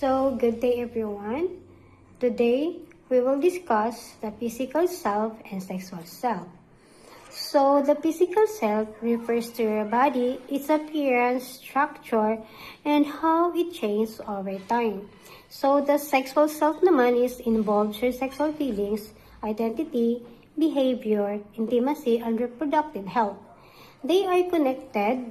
Good day everyone. Today, we will discuss the physical self and sexual self. So, the physical self refers to your body, its appearance, structure, and how it changes over time. So, the sexual self naman involves your sexual feelings, identity, behavior, intimacy, and reproductive health. They are connected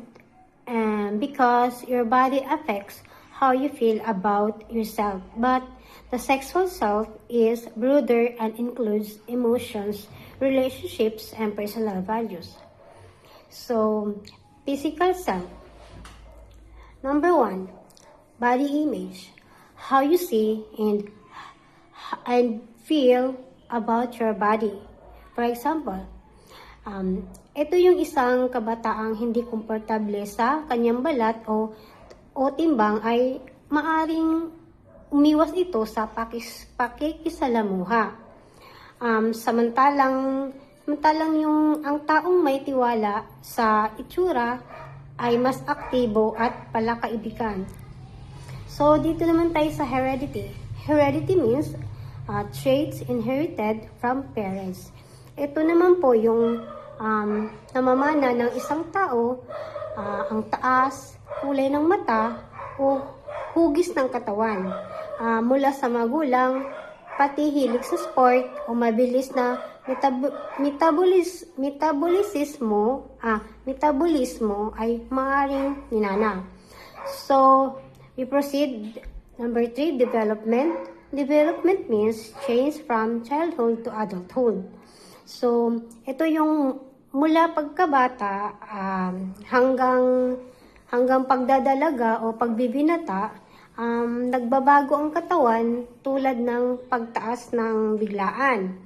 because your body affects how you feel about yourself. But the sexual self is broader and includes emotions, relationships, and personal values. So, physical self. Number 1, body image. How you see and feel about your body. For example, ito yung isang kabataang hindi komportable sa kanyang balat o timbang ay maaring umiwas ito sa pakikisalamuha. Samantalang ang taong may tiwala sa itsura ay mas aktibo at palakaibigan. So, dito naman tayo sa heredity. Heredity means traits inherited from parents. Ito naman po yung namamana ng isang tao, ang taas, kulay ng mata, o hugis ng katawan. Mula sa magulang, pati hilig sa sport o mabilis na metabolismo ay maaaring ninana. So, we proceed. Number 3, development. Development means change from childhood to adulthood. So, ito yung mula pagkabata hanggang pagdadalaga o pagbibinata, nagbabago ang katawan tulad ng pagtaas ng biglaan,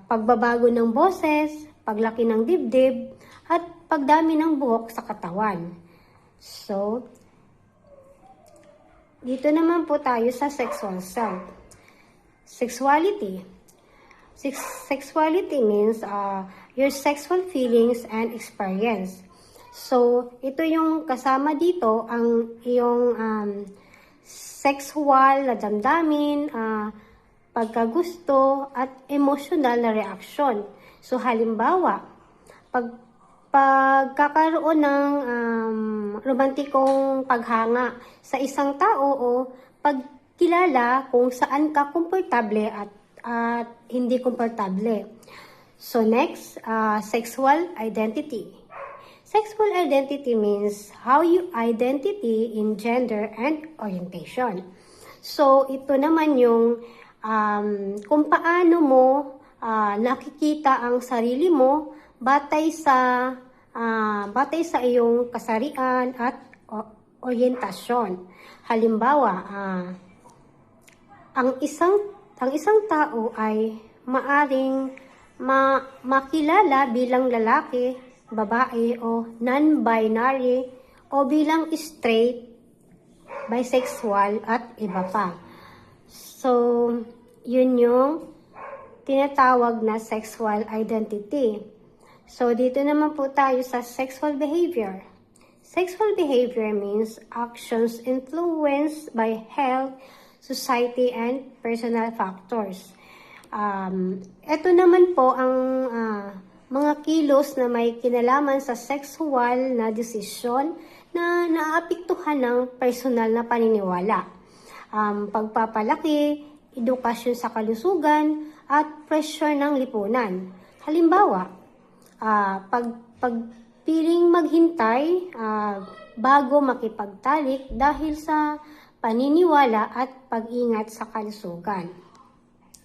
pagbabago ng boses, paglaki ng dibdib, at pagdami ng buhok sa katawan. So, dito naman po tayo sa sexual self. Sexuality. Sexuality means your sexual feelings and experience. So, ito yung kasama dito ang iyong sexual na damdamin, pagkagusto, at emotional na reaksyon. So, halimbawa, pagkakaroon ng romantikong paghanga sa isang tao o pagkilala kung saan ka komportable at hindi komportable. So next, sexual identity. Sexual identity means how you identity in gender and orientation. So ito naman yung kung paano mo nakikita ang sarili mo batay sa iyong kasarian at orientasyon. Halimbawa, ang isang tao ay maaring makilala bilang lalaki, babae o non-binary o bilang straight, bisexual at iba pa. So, yun yung tinatawag na sexual identity. So, dito naman po tayo sa sexual behavior. Sexual behavior means actions influenced by health, society, and personal factors. Ito naman po ang mga kilos na may kinalaman sa sexual na desisyon na naapektuhan ng personal na paniniwala. Pagpapalaki, edukasyon sa kalusugan, at pressure ng lipunan. Halimbawa, pagpiling maghintay bago makipagtalik dahil sa paniniwala at pag-ingat sa kalusugan.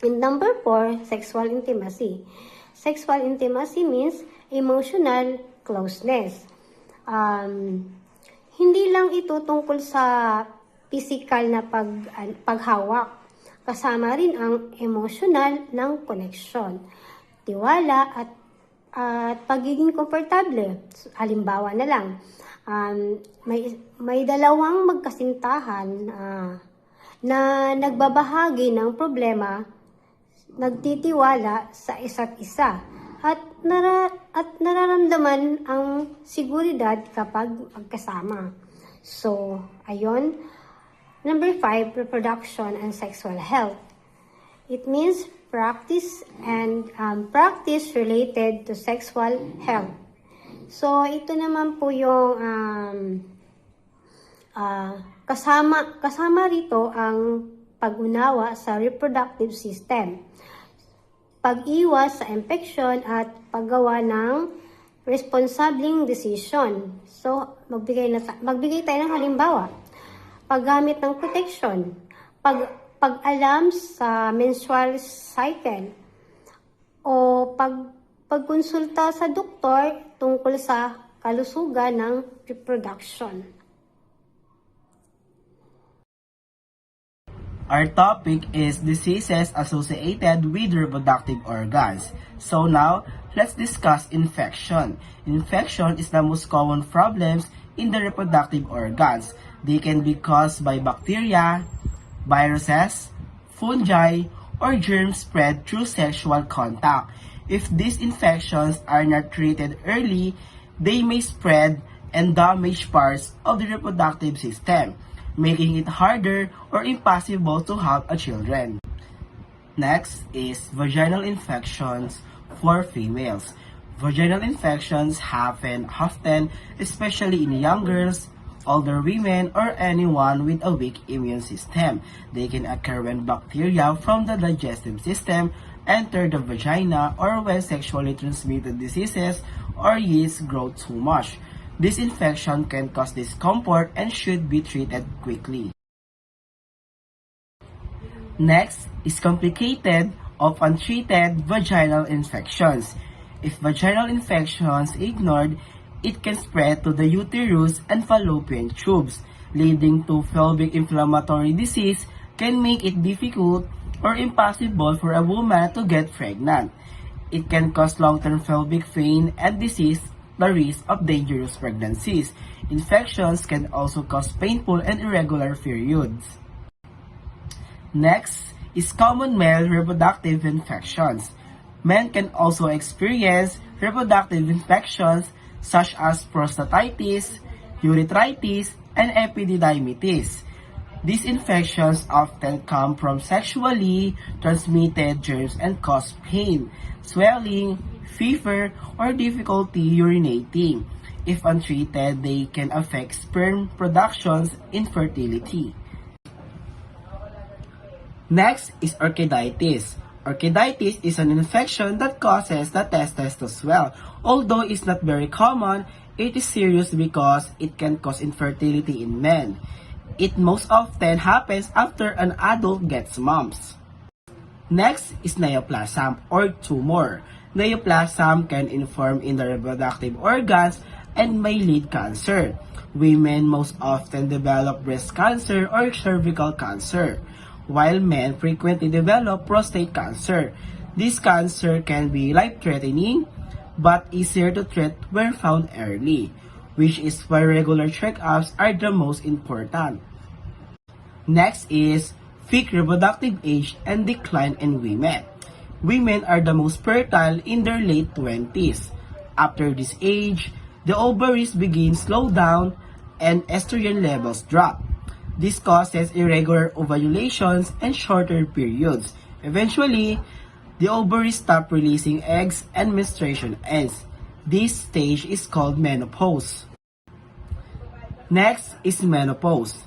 And number 4, sexual intimacy. Sexual intimacy means emotional closeness. Hindi lang ito tungkol sa physical na paghawak. Kasama rin ang emotional ng connection, tiwala at pagiging komportable. Halimbawa na lang, may dalawang magkasintahan na nagbabahagi ng problema, nagtitiwala sa isa't isa at nararamdaman ang seguridad kapag magkasama. So, ayun, Number 5, reproduction and sexual health. It means practice related to sexual health. So, ito naman po yung kasama rito ang pag-unawa sa reproductive system, pag-iwas sa infection at paggawa ng responsibleng decision. So, magbigay tayo ng halimbawa. Paggamit ng protection, pag-alam sa menstrual cycle, o pagkonsulta sa doktor tungkol sa kalusugan ng reproduction. Our topic is diseases associated with reproductive organs. So now, let's discuss infection. Infection is the most common problems in the reproductive organs. They can be caused by bacteria, viruses, fungi, or germs spread through sexual contact. If these infections are not treated early, they may spread and damage parts of the reproductive system, making it harder or impossible to have a children. Next is vaginal infections for females. Vaginal infections happen often, especially in young girls, older women, or anyone with a weak immune system. They can occur when bacteria from the digestive system enter the vagina or when sexually transmitted diseases or yeast grow too much. This infection can cause discomfort and should be treated quickly. Next is complicated of untreated vaginal infections. If vaginal infections ignored, it can spread to the uterus and fallopian tubes, leading to pelvic inflammatory disease, can make it difficult or impossible for a woman to get pregnant. It can cause long-term pelvic pain and disease, the risk of dangerous pregnancies. Infections can also cause painful and irregular periods. Next is common male reproductive infections. Men can also experience reproductive infections such as prostatitis, urethritis, and epididymitis. These infections often come from sexually transmitted germs and cause pain, swelling, fever, or difficulty urinating. If untreated, they can affect sperm productions, infertility. Next is orchiditis. Orchiditis is an infection that causes the testes to swell. Although it's not very common, it is serious because it can cause infertility in men. It most often happens after an adult gets mumps. Next is neoplasm or tumor. Neoplasm can inform in the reproductive organs and may lead cancer. Women most often develop breast cancer or cervical cancer, while men frequently develop prostate cancer. This cancer can be life-threatening but easier to treat when found early, which is why regular checkups are the most important. Next is peak reproductive age and decline in women. Women are the most fertile in their late 20s. After this age, the ovaries begin slow down and estrogen levels drop. This causes irregular ovulations and shorter periods. Eventually, the ovaries stop releasing eggs and menstruation ends. This stage is called menopause. Next is menopause.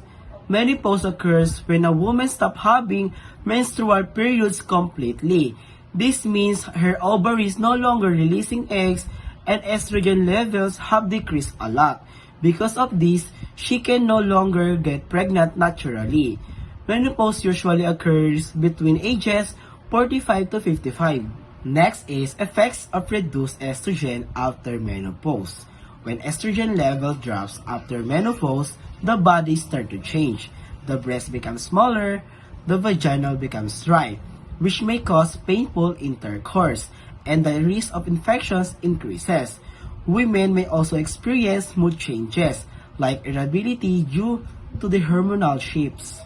Menopause occurs when a woman stops having menstrual periods completely. This means her ovaries no longer releasing eggs and estrogen levels have decreased a lot. Because of this, she can no longer get pregnant naturally. Menopause usually occurs between ages 45 to 55. Next is effects of reduced estrogen after menopause. When estrogen level drops after menopause, the body starts to change. The breast becomes smaller, the vagina becomes dry, which may cause painful intercourse, and the risk of infections increases. Women may also experience mood changes, like irritability due to the hormonal shifts.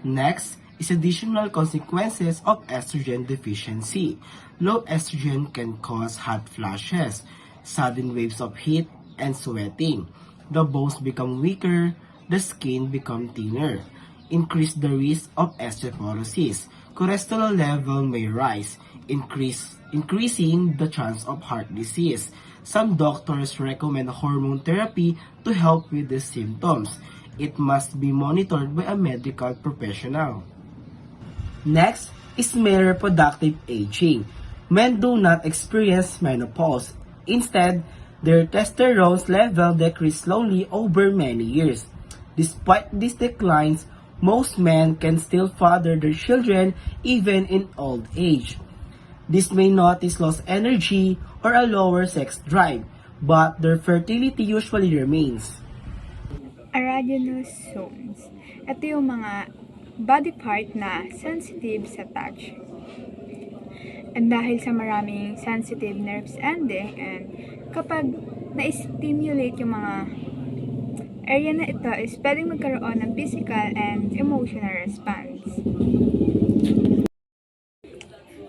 Next is additional consequences of estrogen deficiency. Low estrogen can cause hot flashes, sudden waves of heat, and sweating. The bones become weaker, the skin become thinner, increase the risk of osteoporosis, cholesterol level may rise, increasing the chance of heart disease. Some doctors recommend hormone therapy to help with these symptoms. It must be monitored by a medical professional. Next is male reproductive aging. Men do not experience menopause. Instead, their testosterone level decreases slowly over many years. Despite these declines, most men can still father their children even in old age. This may notice lost energy or a lower sex drive, but their fertility usually remains. Erogenous zones. Ito yung mga body part na sensitive sa touch. And dahil sa maraming sensitive nerves ending, and kapag na-stimulate yung mga area na ito is pwedeng magkaroon ng physical and emotional response.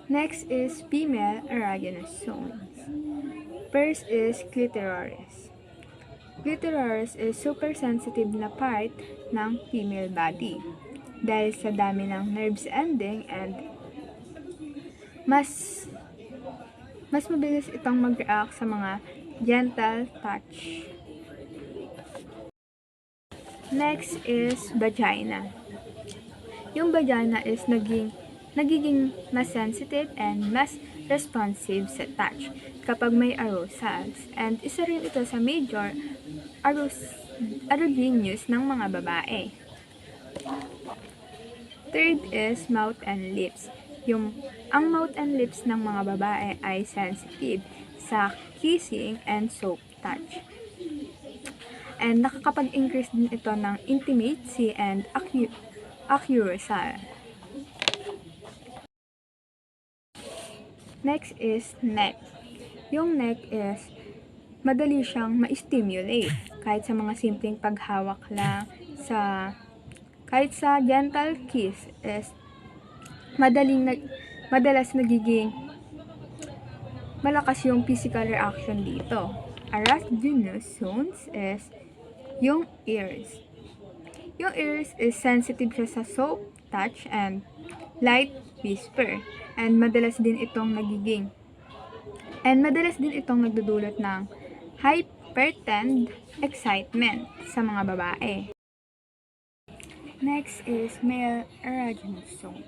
Next is female erogenous zones. First is clitoris. Clitoris is super sensitive na part ng female body dahil sa dami ng nerves ending and mas mabilis itong mag-react sa mga gentle touch. Next is vagina. Yung vagina is nagiging mas sensitive and mas responsive sa touch kapag may arousals. And isa rin ito sa major erogenous ng mga babae. Third is mouth and lips. Ang mouth and lips ng mga babae ay sensitive sa kissing and soft touch. And nakakapag-increase din ito ng intimacy and arousal. Next is neck. Yung neck is madali siyang ma-stimulate kahit sa mga simpleng paghawak lang kahit sa gentle kiss is madalas nagiging malakas yung physical reaction dito. Erogenous zones is yung ears. Yung ears is sensitive siya sa soft touch and light whisper. And madalas din itong nagdudulot ng heightened excitement sa mga babae. Next is male erogenous zone.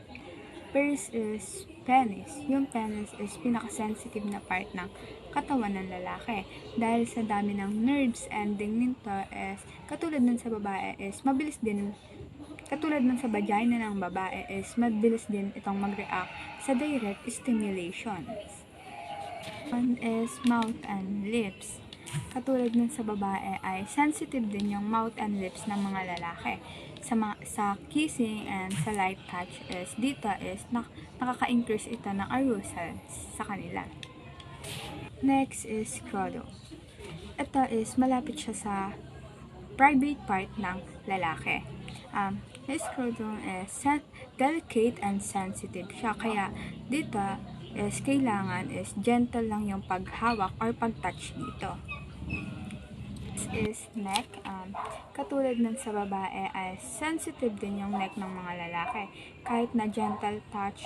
First is penis. Yung penis is pinaka-sensitive na part ng katawan ng lalaki. Dahil sa dami ng nerves ending nito is katulad nun sa babae is mabilis din. Katulad nun sa vagina ng babae is mabilis din itong mag-react sa direct stimulations. One is mouth and lips. Katulad nun sa babae ay sensitive din yung mouth and lips ng mga lalaki. Sa kissing and sa light touch is dito is nakaka-increase ito ng arousal sa kanila. Next is scrotum. Ito is malapit siya sa private part ng lalaki. His scrotum is delicate and sensitive siya. Kaya dito is kailangan is gentle lang yung paghawak or pag-touch dito. This is neck. Katulad ng sa babae ay sensitive din yung neck ng mga lalaki. Kahit na gentle touch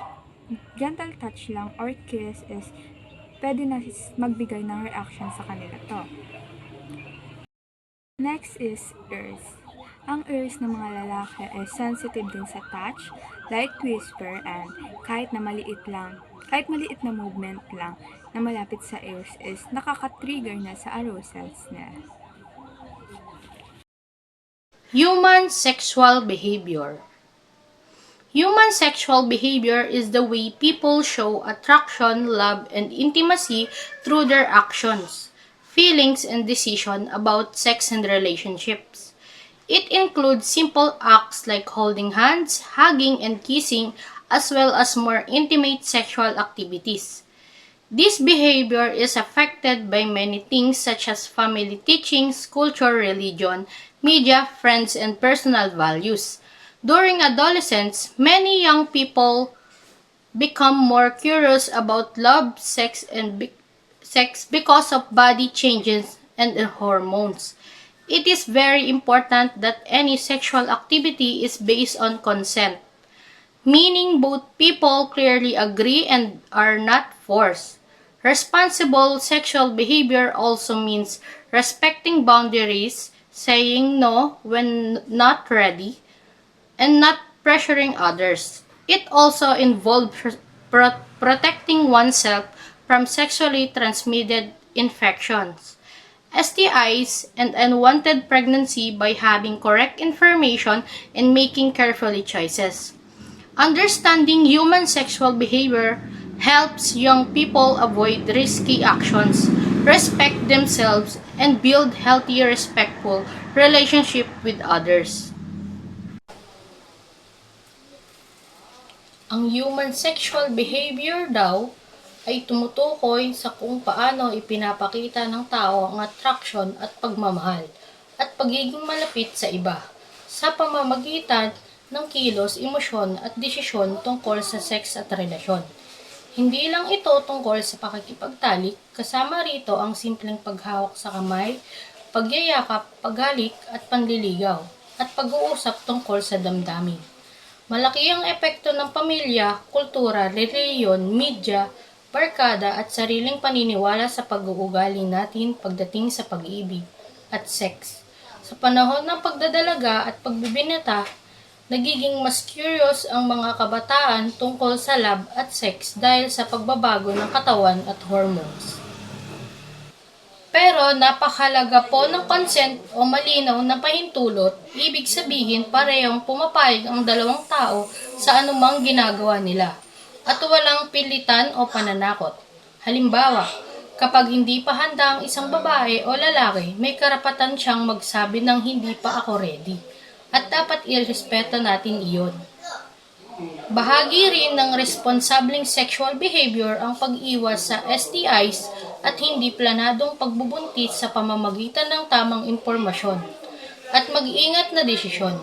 lang or kiss is pwede na magbigay ng reaction sa kanila to. Next is ears. Ang ears ng mga lalaki ay sensitive din sa touch, light whisper, and kahit maliit na movement lang na malapit sa ears is nakaka-trigger na sa arousals niya. Human sexual behavior. Human sexual behavior is the way people show attraction, love, and intimacy through their actions, feelings, and decisions about sex and relationships. It includes simple acts like holding hands, hugging, and kissing, as well as more intimate sexual activities. This behavior is affected by many things such as family teachings, culture, religion, media, friends, and personal values. During adolescence, many young people become more curious about love, sex because of body changes and hormones. It is very important that any sexual activity is based on consent, meaning both people clearly agree and are not forced. Responsible sexual behavior also means respecting boundaries, saying no when not ready, and not pressuring others. It also involves protecting oneself from sexually transmitted infections, STIs, and unwanted pregnancy by having correct information and making carefully choices. Understanding human sexual behavior helps young people avoid risky actions, respect themselves, and build healthy, respectful relationship with others. Ang human sexual behavior daw ay tumutukoy sa kung paano ipinapakita ng tao ang attraction at pagmamahal at pagiging malapit sa iba sa pamamagitan ng kilos, emosyon at desisyon tungkol sa sex at relasyon. Hindi lang ito tungkol sa pakikipagtalik, kasama rito ang simpleng paghawak sa kamay, pagyayakap, paghalik at panliligaw, at pag-uusap tungkol sa damdamin. Malaki ang epekto ng pamilya, kultura, reliyon, media, barkada at sariling paniniwala sa pag-uugali natin pagdating sa pag-ibig at sex. Sa panahon ng pagdadalaga at pagbibinata, nagiging mas curious ang mga kabataan tungkol sa love at sex dahil sa pagbabago ng katawan at hormones. Pero napakahalaga po ng consent o malinaw na pahintulot, ibig sabihin parehong pumapayag ang dalawang tao sa anumang ginagawa nila at walang pilitan o pananakot. Halimbawa, kapag hindi pa handa ang isang babae o lalaki, may karapatan siyang magsabi ng hindi pa ako ready at dapat irespeto natin iyon. Bahagi rin ng responsableng sexual behavior ang pag-iwas sa STIs at hindi planadong pagbubuntis sa pamamagitan ng tamang impormasyon at mag-ingat na desisyon.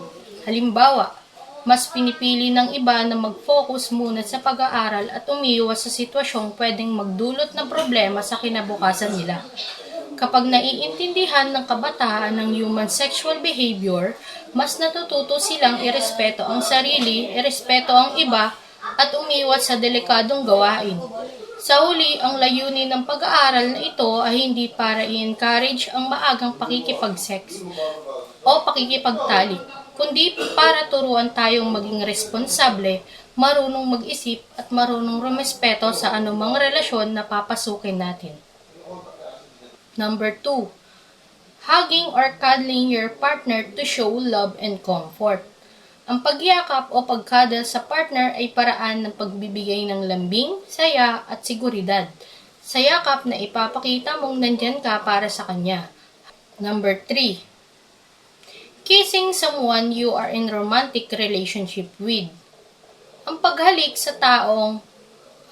Halimbawa, mas pinipili ng iba na mag-focus muna sa pag-aaral at umiwas sa sitwasyong pwedeng magdulot ng problema sa kinabukasan nila. Kapag naiintindihan ng kabataan ng human sexual behavior, mas natututo silang irespeto ang sarili, irespeto ang iba, at umiwas sa delikadong gawain. Sa huli, ang layunin ng pag-aaral na ito ay hindi para i-encourage ang maagang pakikipag-sex o pakikipagtalik, kundi para turuan tayong maging responsable, marunong mag-isip at marunong rumespeto sa anumang relasyon na papasukin natin. Number 2. Hugging or cuddling your partner to show love and comfort. Ang pagyakap o pagcuddle sa partner ay paraan ng pagbibigay ng lambing, saya at seguridad. Sa yakap na ipapakita mong nandyan ka para sa kanya. Number 3. Kissing someone you are in romantic relationship with. Ang paghalik sa taong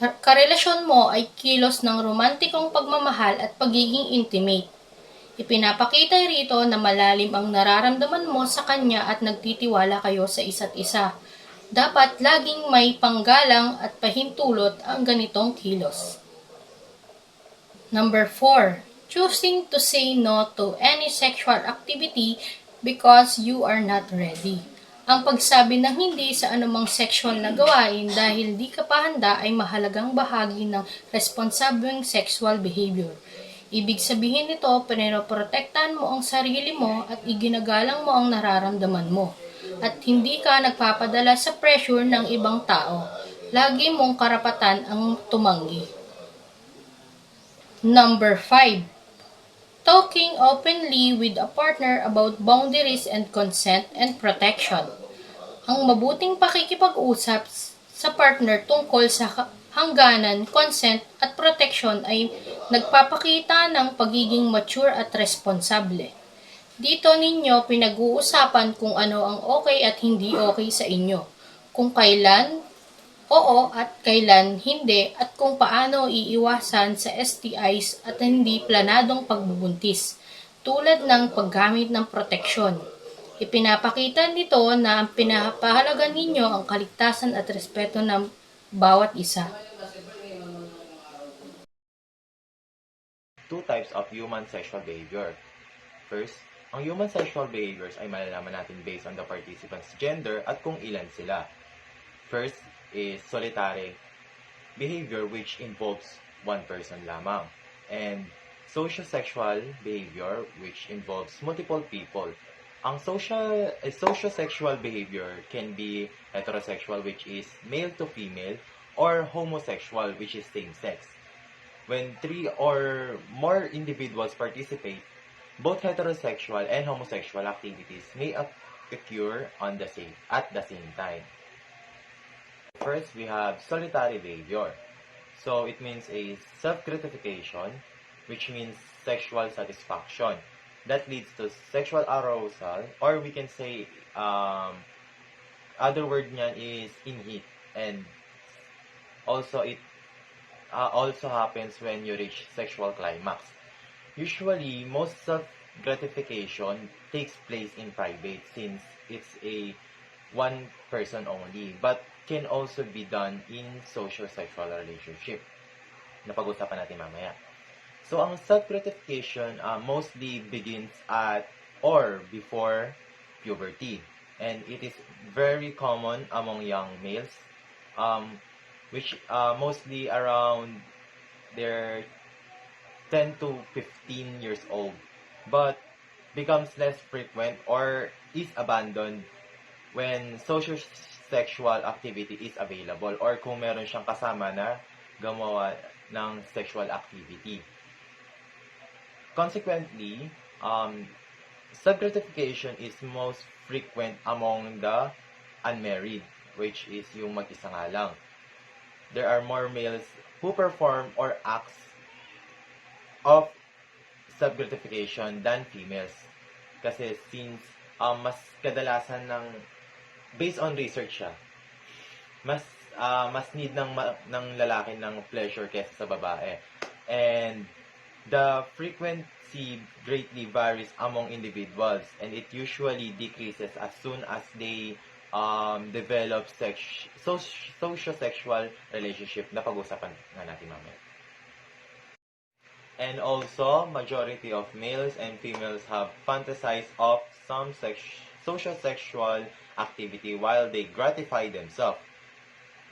karelasyon mo ay kilos ng romantikong pagmamahal at pagiging intimate. Ipinapakita rito na malalim ang nararamdaman mo sa kanya at nagtitiwala kayo sa isa't isa. Dapat laging may panggalang at pahintulot ang ganitong kilos. Number 4. Choosing to say no to any sexual activity because you are not ready. Ang pagsabi ng hindi sa anumang sexual na gawain dahil di ka pa handa ay mahalagang bahagi ng responsableng sexual behavior. Ibig sabihin nito, pinoprotektahan mo ang sarili mo at iginagalang mo ang nararamdaman mo. At hindi ka nagpapadala sa pressure ng ibang tao. Lagi mong karapatan ang tumanggi. Number 5. Talking openly with a partner about boundaries and consent and protection. Ang mabuting pakikipag-usap sa partner tungkol sa hangganan, consent at protection ay nagpapakita ng pagiging mature at responsable. Dito ninyo pinag-uusapan kung ano ang okay at hindi okay sa inyo, kung kailan oo at kailan hindi at kung paano iiwasan sa STIs at hindi planadong pagbubuntis, tulad ng paggamit ng proteksyon. Ipinapakita nito na ang pinapahalagan ninyo ang kaligtasan at respeto ng bawat isa. Two types of human sexual behavior. First, Ang human sexual behaviors ay malalaman natin based on the participants' gender at kung ilan sila. First is solitary behavior, which involves one person lamang. And social-sexual behavior, which involves multiple people. Ang social-sexual behavior can be heterosexual, which is male to female, or homosexual, which is same-sex. When 3 or more individuals participate, both heterosexual and homosexual activities may occur at the same time. First, we have solitary behavior. So, it means a self-gratification, which means sexual satisfaction. That leads to sexual arousal, or we can say, other word niyan is inhit. And also, it also happens when you reach sexual climax. Usually, most self-gratification takes place in private since it's a one person only, but can also be done in social-sexual relationship na pag-usapan natin mamaya. So, ang self-gratification mostly begins at or before puberty, and it is very common among young males, which mostly around their 10 to 15 years old, but becomes less frequent or is abandoned when social sexual activity is available or kung meron siyang kasama na gumawa ng sexual activity. Consequently, self-gratification is most frequent among the unmarried, which is yung mag-isa nga lang. There are more males who perform or acts of self-gratification than females. Kasi since mas kadalasan ng based on research siya, mas need ng lalaki ng pleasure kaysa sa babae. And the frequency greatly varies among individuals, and it usually decreases as soon as they develop social-sexual relationship na pag-usapan na natin mamaya. And also, majority of males and females have fantasized of some social-sexual activity while they gratify themselves.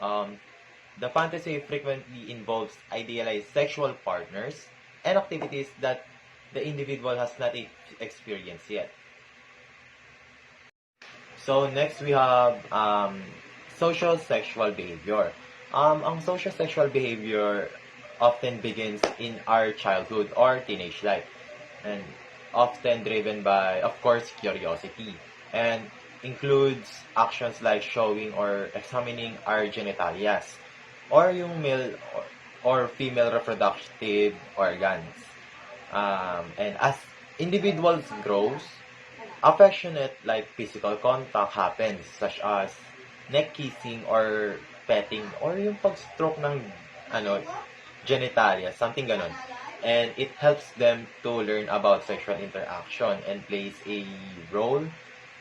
The fantasy frequently involves idealized sexual partners and activities that the individual has not experienced yet. So next we have social sexual behavior. Ang social sexual behavior often begins in our childhood or teenage life, and often driven by, of course, curiosity, and includes actions like showing or examining our genitalias, or yung male or female reproductive organs. And as individuals grows, affectionate like physical contact happens, such as neck kissing or petting, or yung pag-stroke ng genitalia, something ganon. And it helps them to learn about sexual interaction and plays a role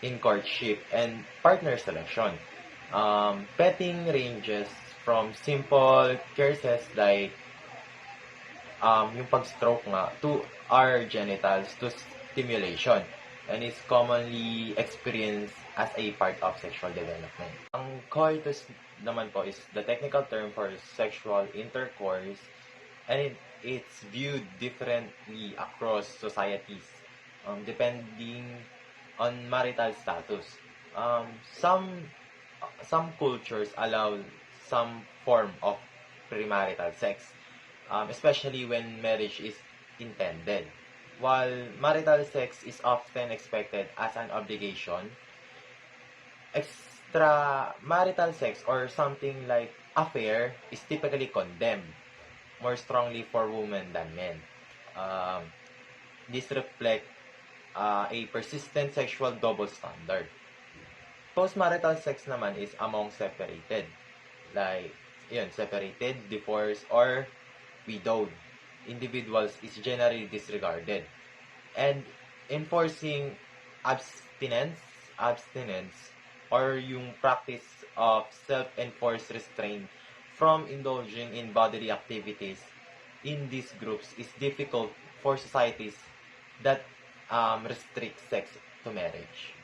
in courtship and partner selection. Petting ranges from simple caresses like yung pag-stroke nga to our genitals to stimulation, and is commonly experienced as a part of sexual development. Ang coitus naman po is the technical term for sexual intercourse, and it's viewed differently across societies depending on marital status. Some cultures allow some form of premarital sex, especially when marriage is intended, while marital sex is often expected as an obligation. Extramarital sex or something like affair is typically condemned more strongly for women than men. This reflects a persistent sexual double standard. Postmarital sex naman is among separated, like separated, divorced, or widowed individuals is generally disregarded, and enforcing abstinence or yung practice of self-enforced restraint from indulging in bodily activities in these groups is difficult for societies that restrict sex to marriage.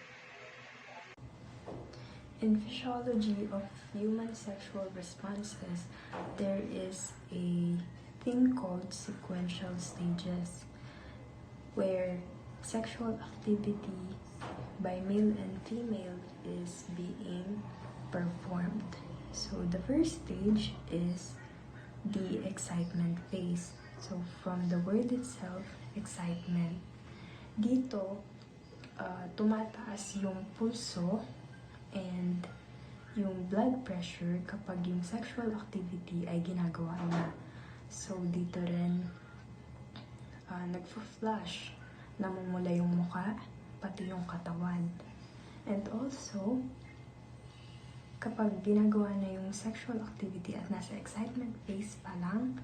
In physiology of human sexual responses, there is a thing called sequential stages where sexual activity by male and female is being performed. So the first stage is the excitement phase. So from the word itself, excitement, dito tumataas yung pulso and yung blood pressure kapag yung sexual activity ay ginagawa na. So, dito rin nagfa-flush, namumula yung muka, pati yung katawan. And also, kapag ginagawa na yung sexual activity at nasa excitement phase pa lang,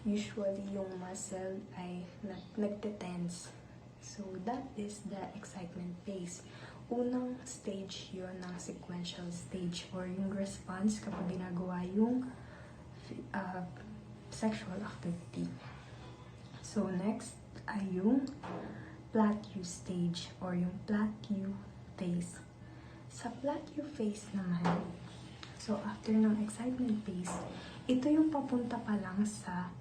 usually yung muscle ay nagte-tense. So, that is the excitement phase. Unang stage yon ng sequential stage or yung response kapag ginagawa yung sexual activity. So, next ay yung plateau stage or yung plateau phase. Sa plateau phase naman, so after ng excitement phase, ito yung papunta pa lang sa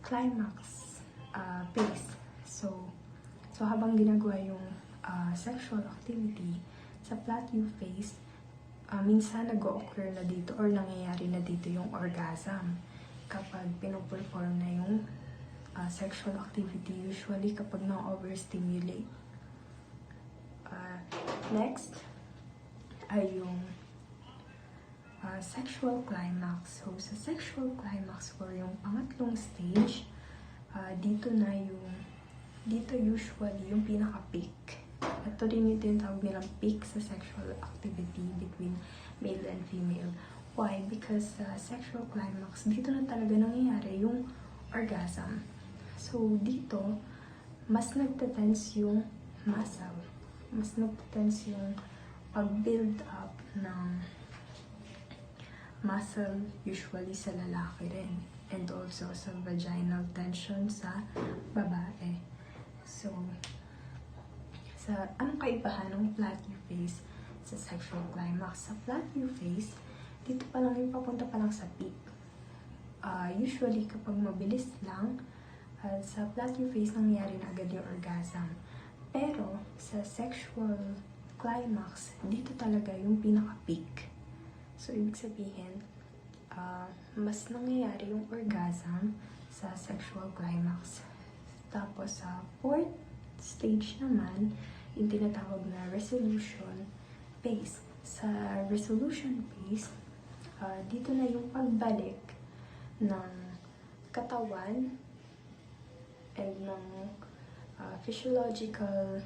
climax phase. So habang ginagawa yung sexual activity sa plateau phase, minsan nag-occur na dito or nangyayari na dito yung orgasm kapag pinoperform na yung sexual activity, usually kapag na-overstimulate. Next ay yung sexual climax. So sa sexual climax or yung pangatlong stage, dito usually yung pinaka-peak. Ito rin yung tinatawag nilang peak sa sexual activity between male and female. Why? Because sa sexual climax, dito na talaga nangyayari yung orgasm. So, dito, mas nagte-tense yung muscle. Mas nagte-tense yung pag-build up ng muscle usually sa lalaki rin. And also sa vaginal tension sa babae. So, anong kaibahan ng plateau phase sa sexual climax? Sa plateau phase, dito pa lang yung papunta pa lang sa peak. Usually, kapag mabilis lang, sa plateau phase, nangyayari na agad yung orgasm. Pero, sa sexual climax, dito talaga yung pinaka-peak. So, ibig sabihin, mas nangyayari yung orgasm sa sexual climax. Tapos, sa fourth stage naman, yung tinatawag na resolution phase. Sa resolution phase, dito na yung pagbalik ng katawan and ng physiological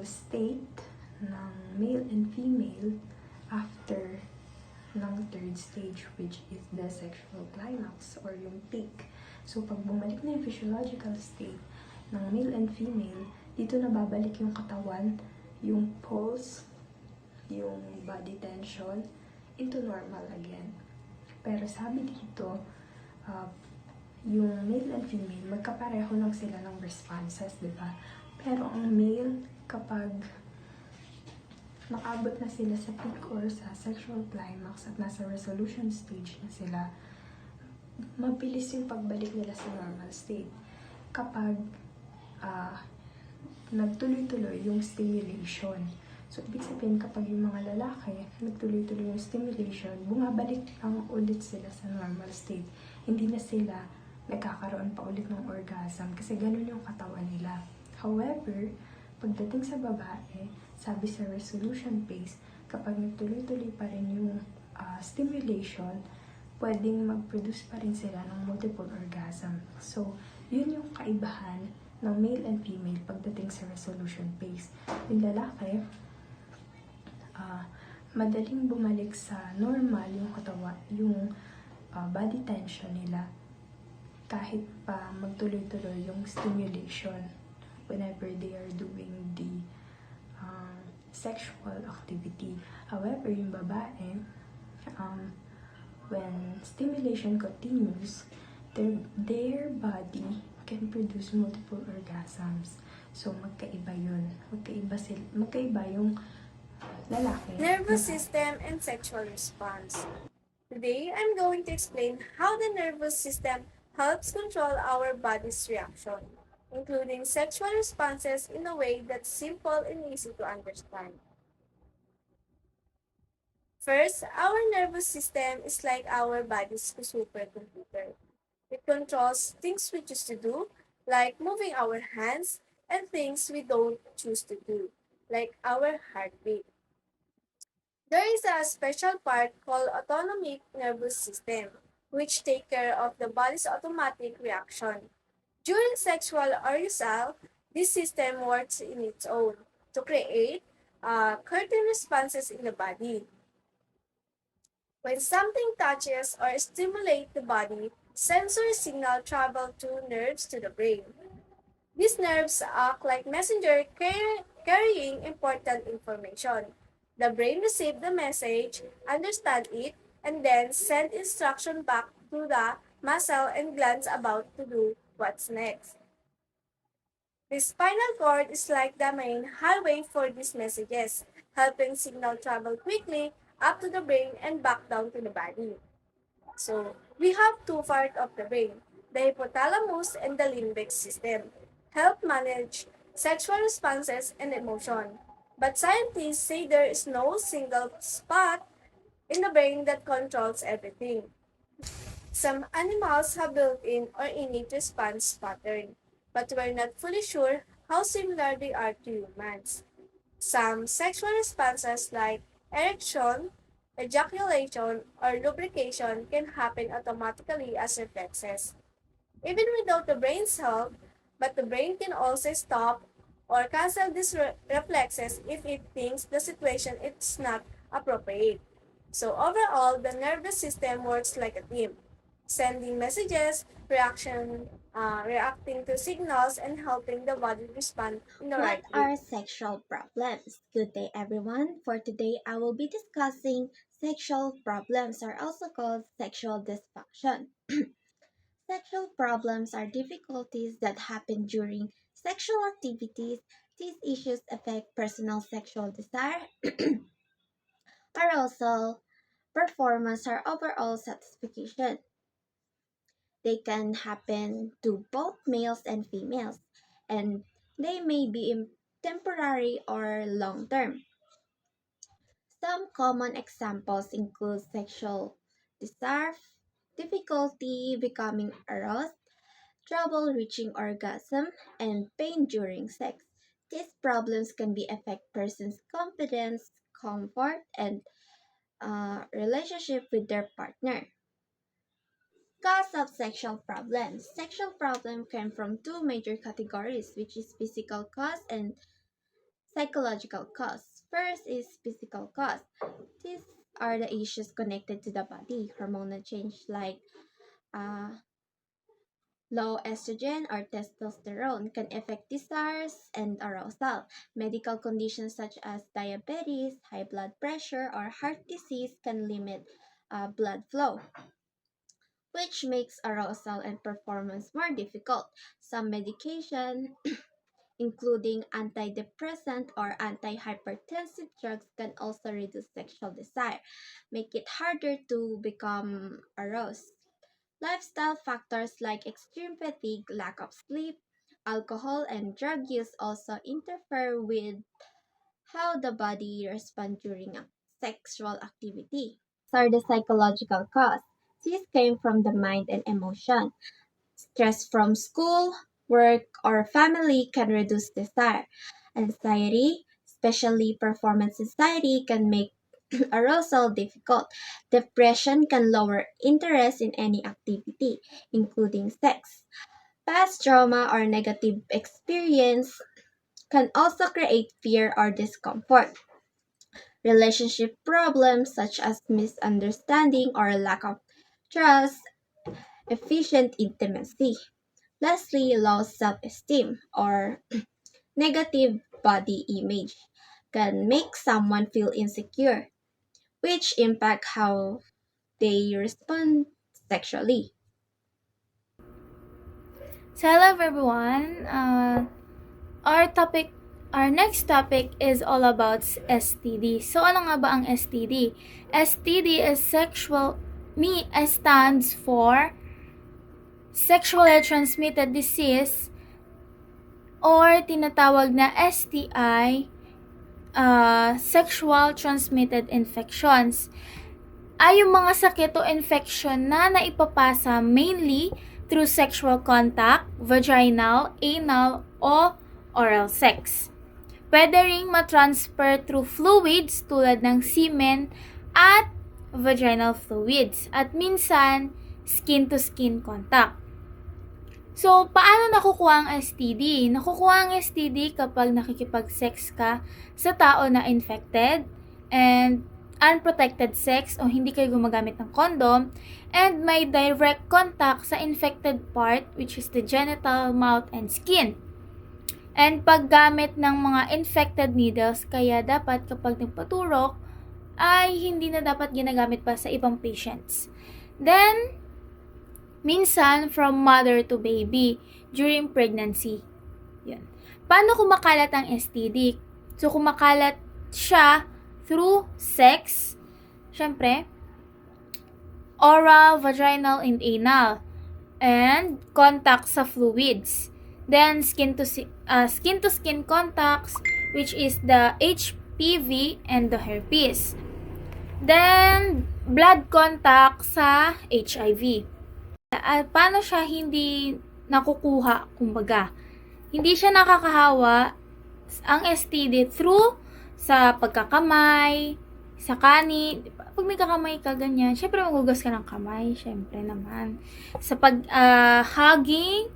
state ng male and female after ng third stage, which is the sexual climax or yung peak. So, pag bumalik na yung physiological state ng male and female, dito na babalik yung katawan, yung pulse, yung body tension, into normal again. Pero sabi dito, yung male and female, magkapareho lang sila ng responses, di ba? Pero ang male, kapag nakabot na sila sa peak or sa sexual climax at nasa resolution stage na sila, mabilis yung pagbalik nila sa normal state. Kapag nagtuloy-tuloy yung stimulation. So, ibig sabihin, kapag yung mga lalaki, nagtuloy-tuloy yung stimulation, bumabalik lang ulit sila sa normal state. Hindi na sila nagkakaroon pa ulit ng orgasm kasi ganun yung katawan nila. However, pagdating sa babae, sabi sa resolution phase, kapag nagtuloy-tuloy pa rin yung stimulation, pwedeng mag-produce pa rin sila ng multiple orgasm. So, yun yung kaibahan ng male and female pagdating sa resolution phase. Yung lalaki, madaling bumalik sa normal yung katawan, yung body tension nila kahit pa magtuloy-tuloy yung stimulation whenever they are doing the sexual activity. However, yung babae, when stimulation continues, their body can produce multiple orgasms. So, magkaiba yun. Magkaiba yung lalaki. Nervous system and sexual response. Today, I'm going to explain how the nervous system helps control our body's reaction, including sexual responses in a way that's simple and easy to understand. First, our nervous system is like our body's supercomputer. It controls things we choose to do, like moving our hands, and things we don't choose to do, like our heartbeat. There is a special part called autonomic nervous system, which take care of the body's automatic reaction. During sexual arousal, this system works in its own to create curtain responses in the body. When something touches or stimulates the body, sensory signal travel through nerves to the brain. These nerves act like messenger carrying important information. The brain receives the message, understand it, and then send instruction back to the muscle and glands about to do what's next. The spinal cord is like the main highway for these messages, helping signal travel quickly up to the brain and back down to the body. So, we have two parts of the brain, the hypothalamus and the limbic system, help manage sexual responses and emotion. But scientists say there is no single spot in the brain that controls everything. Some animals have built-in or innate response pattern, but we're not fully sure how similar they are to humans. Some sexual responses like erection, ejaculation, or lubrication can happen automatically as reflexes, even without the brain's help, but the brain can also stop or cancel these reflexes if it thinks the situation is not appropriate. So overall, the nervous system works like a team, sending messages, reacting to signals, and helping the body respond in the What right way. are sexual problems? Good day, everyone. For today, I will be discussing sexual problems, are also called sexual dysfunction. Sexual problems are difficulties that happen during sexual activities. These issues affect personal sexual desire, arousal, performance, or overall satisfaction. They can happen to both males and females, and they may be temporary or long term. Some common examples include sexual desire, difficulty becoming aroused, trouble reaching orgasm, and pain during sex. These problems can be affect person's confidence, comfort, and relationship with their partner. Cause of sexual problems. Sexual problems come from two major categories, which is physical cause and psychological cause. First is physical cause. These are the issues connected to the body. Hormonal change like uh, low estrogen or testosterone can affect desires and arousal. Medical conditions such as diabetes, high blood pressure, or heart disease can limit blood flow, which makes arousal and performance more difficult. Some medication, including antidepressant or antihypertensive drugs, can also reduce sexual desire, make it harder to become aroused. Lifestyle factors like extreme fatigue, lack of sleep, alcohol, and drug use also interfere with how the body responds during a sexual activity. Are the psychological cause. These came from the mind and emotion. Stress from school, work, or family can reduce desire. Anxiety, especially performance anxiety, can make arousal difficult. Depression can lower interest in any activity, including sex. Past trauma or negative experience can also create fear or discomfort. Relationship problems such as misunderstanding or lack of trust, efficient intimacy. Lastly, low self-esteem or negative body image can make someone feel insecure, which impact how they respond sexually. So hello everyone. Our next topic is all about STD. So ano nga ba ang STD? STD is stands for sexually transmitted disease or tinatawag na STI, sexual transmitted infections. Ay yung mga sakit o infection na naipapasa mainly through sexual contact, vaginal, anal, o oral sex. Pwede ring matransfer through fluids tulad ng semen at vaginal fluids at minsan skin-to-skin contact. So, paano nakukuha ang STD? Nakukuha ang STD kapag nakikipag-sex ka sa tao na infected and unprotected sex o hindi kayo gumagamit ng condom, and may direct contact sa infected part which is the genital, mouth, and skin. And paggamit ng mga infected needles, kaya dapat kapag nagpaturok ay hindi na dapat ginagamit pa sa ibang patients. Then, minsan from mother to baby during pregnancy. Yun. Paano kumakalat ang STD? So, kumakalat siya through sex, syempre, oral, vaginal, and anal, and contact sa fluids. Then, skin-to-skin contacts, which is the HPV and the herpes. Then, blood contact sa HIV. Paano siya hindi nakukuha, kumbaga? Hindi siya nakakahawa ang STD through sa pagkakamay, sa kani, pag may kakamay ka ganyan, syempre magugas ka ng kamay, syempre naman. Sa hugging,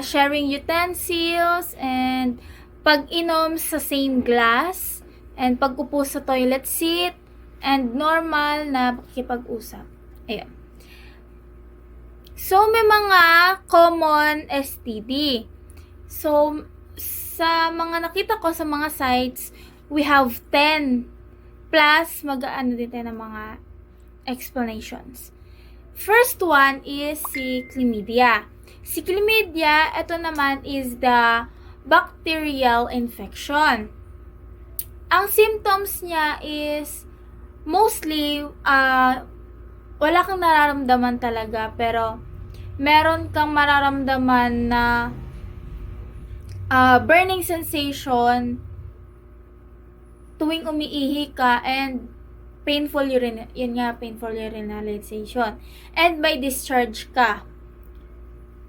sharing utensils, and pag-inom sa same glass, and pag-upo sa toilet seat, and normal na pakikipag-usap. Ayan. So, may mga common STD. So, sa mga nakita ko sa mga sites, we have 10 plus mag-aano din tayo ng mga explanations. First one is si chlamydia. Si chlamydia, ito naman is the bacterial infection. Ang symptoms niya is mostly wala kang nararamdaman talaga, pero meron kang mararamdaman na burning sensation tuwing umiihi ka, and painful urinalization, and may discharge ka.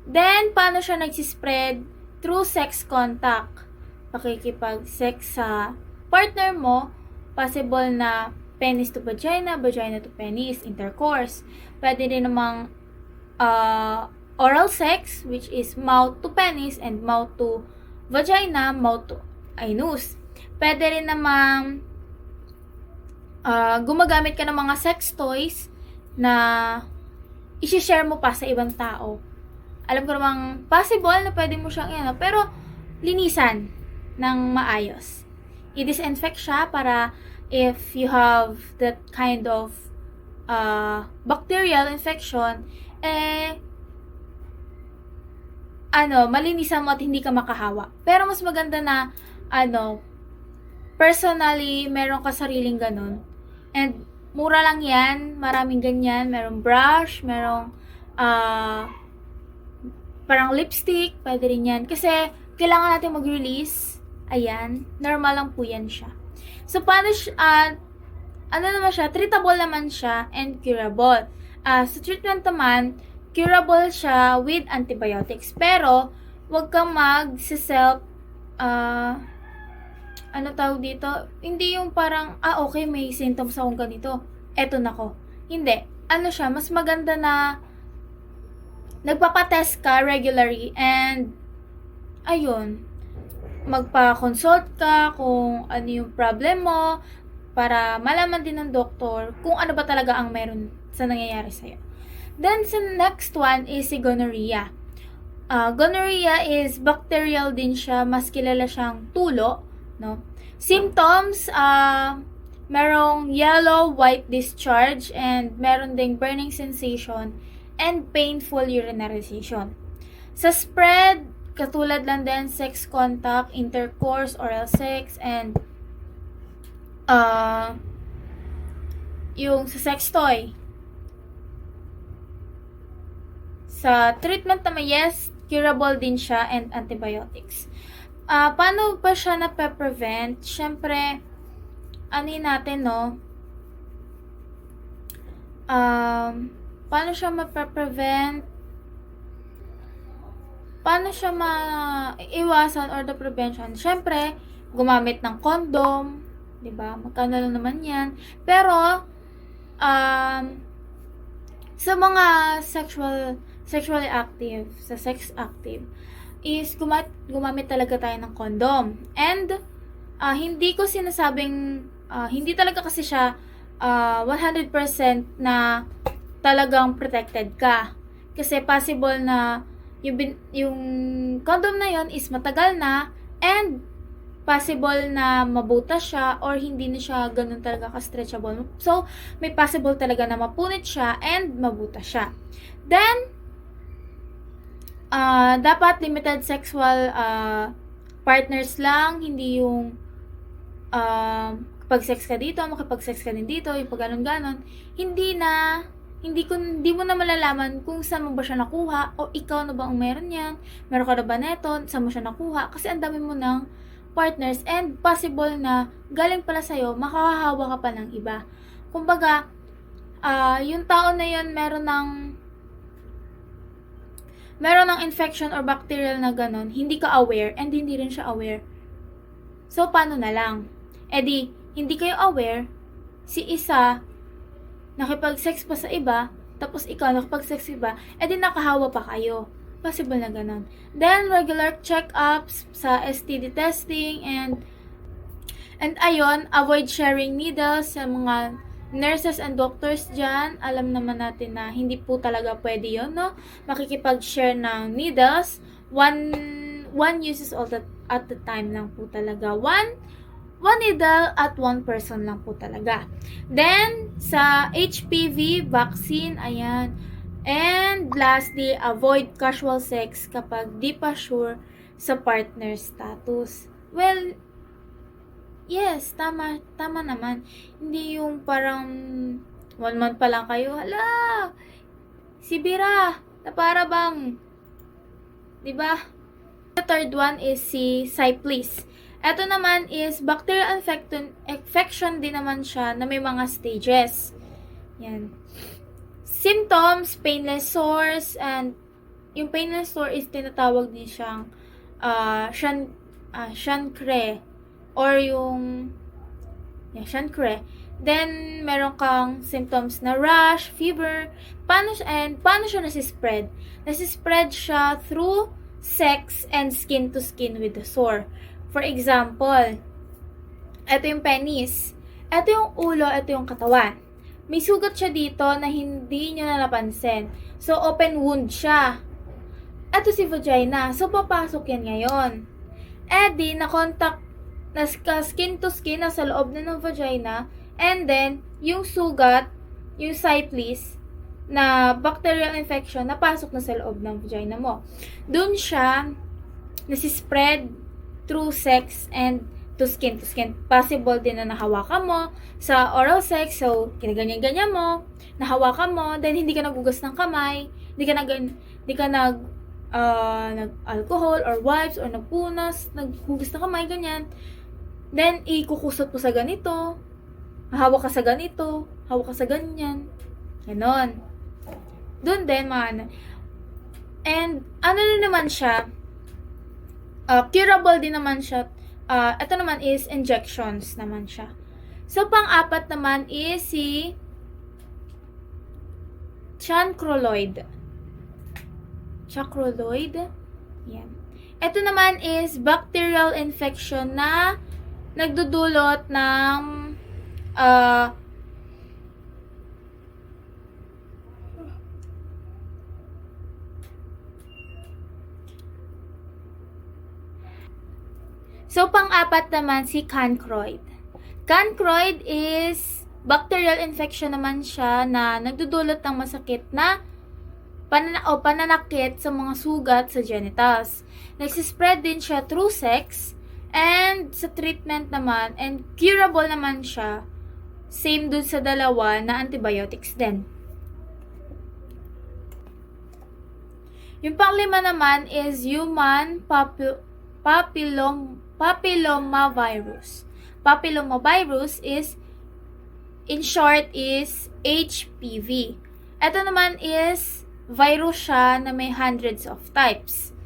Then, paano siya nagsispread? Through sex contact. Pakikipag-sex sa partner mo, possible na penis to vagina, vagina to penis, intercourse. Pwede din namang oral sex, which is mouth to penis and mouth to vagina, mouth to anus. Pwede rin namang gumagamit ka ng mga sex toys na isi-share mo pa sa ibang tao. Alam ko namang possible na pwede mo siyang pero linisan ng maayos. I-disinfect siya para if you have that kind of bacterial infection, malinisan mo at hindi ka makahawa. Pero mas maganda na personally, meron ka sariling ganun. And, mura lang yan. Maraming ganyan. Merong brush, merong parang lipstick. Pwede rin yan. Kasi, kailangan natin mag-release. Ayan. Normal lang po yan siya. So, paano siya, naman siya? Treatable naman siya and curable. Sa treatment naman, curable siya with antibiotics. Pero, wag kang mag-self tawag dito? Hindi yung parang, okay, may symptoms akong ganito. Eto na ko. Hindi. Siya, mas maganda na nagpapatest ka regularly and, ayun, magpa-consult ka kung ano yung problem mo para malaman din ng doktor kung ano ba talaga ang meron sa nangyayari sa'yo. Then, sa next one is si gonorrhea. Gonorrhea is bacterial din siya, mas kilala siyang tulo, no? Symptoms, merong yellow, white discharge, and meron ding burning sensation and painful urinalization. Sa spread, katulad lang din sex contact, intercourse, oral sex, and yung sa sex toy. Sa treatment naman, yes, curable din siya and antibiotics. Paano ba siya na-prevent? Siyempre, natin, no? Paano siya ma-prevent? Paano siya maiwasan or the prevention? Siyempre, gumamit ng condom, 'di ba? Magkano lang naman 'yan. Pero sa mga sexually active, sa sex active, is gumamit talaga tayo ng condom. And hindi ko sinasabing hindi talaga kasi siya 100% na talagang protected ka. Kasi possible na yung condom na yon is matagal na, and possible na mabutas siya or hindi na siya ganun talaga ka-stretchable. So, may possible talaga na mapunit siya and mabutas siya. Then, dapat limited sexual partners lang, hindi yung kapag-sex ka dito, makipag-sex ka din dito, yung pag ganon-ganon. Hindi mo na malalaman kung saan mo ba siya nakuha, o ikaw na ba ang meron yan, meron ka na ba neto, saan mo siya nakuha, kasi ang dami mo ng partners, and possible na galing pala sa'yo, makakahawa ka pa ng iba. Kumbaga, yung tao na yun meron ng infection or bacterial na ganon, hindi ka aware, and hindi rin siya aware. So, paano na lang? Hindi kayo aware, si isa, nakipag-sex pa sa iba, tapos ikaw nakipag-sex sa iba, nakahawa pa kayo. Possible na ganon. Then, regular check-ups sa STD testing, and ayun, avoid sharing needles sa mga nurses and doctors dyan. Alam naman natin na hindi po talaga pwede yun, no? Makikipag-share ng needles. One uses all at the time lang po talaga. One needle at one person lang po talaga. Then, sa HPV vaccine, ayan. And lastly, avoid casual sex kapag di pa sure sa partner status. Well, yes, tama naman. Hindi yung parang 1 month pa lang kayo, hala, si Bira, na para bang, di ba? The third one is si syphilis. Ito naman is bacterial infection din naman siya na may mga stages. Yan. Symptoms, painless sores, and yung painless sore is tinatawag din siyang chancre or yung chancre. Then, meron kang symptoms na rash, fever. Paano siya nasispread? Nasispread siya through sex and skin to skin with the sore. For example, ito yung penis, ito yung ulo, ito yung katawan. May sugat siya dito na hindi nyo na napansin. So, open wound siya. Ito si vagina. So, papasok yan ngayon. Na-contact na skin to skin na sa loob na ng vagina. And then, yung sugat, yung syphilis, na bacterial infection, napasok na sa loob ng vagina mo. Doon siya nasispread through sex and to skin. Possible din na nahawakan mo sa oral sex, so kinaganyan-ganyan mo, nahawakan mo, then hindi ka nagugas ng kamay, hindi ka nag-alcohol or wipes or nagpunas, naghugas ng kamay, ganyan. Then, ikukusot mo sa ganito, hawak ka sa ganito, hawak ka sa ganyan. Ganon. Doon din, and ano na naman siya, curable din naman siya. Ito naman is injections naman siya. So, pang-apat naman is si chancroloid. Yan. Ito naman is bacterial infection na nagdudulot ng So, pang-apat naman si chancroid. Chancroid is bacterial infection naman siya na nagdudulot ng masakit na pananakit sa mga sugat sa genitals. Nagsispread din siya through sex, and sa treatment naman, and curable naman siya, same dun sa dalawa na antibiotics din. Yung panglima naman is human papillomavirus. Papillomavirus is, in short, is HPV. Ito naman is virus siya na may hundreds of types.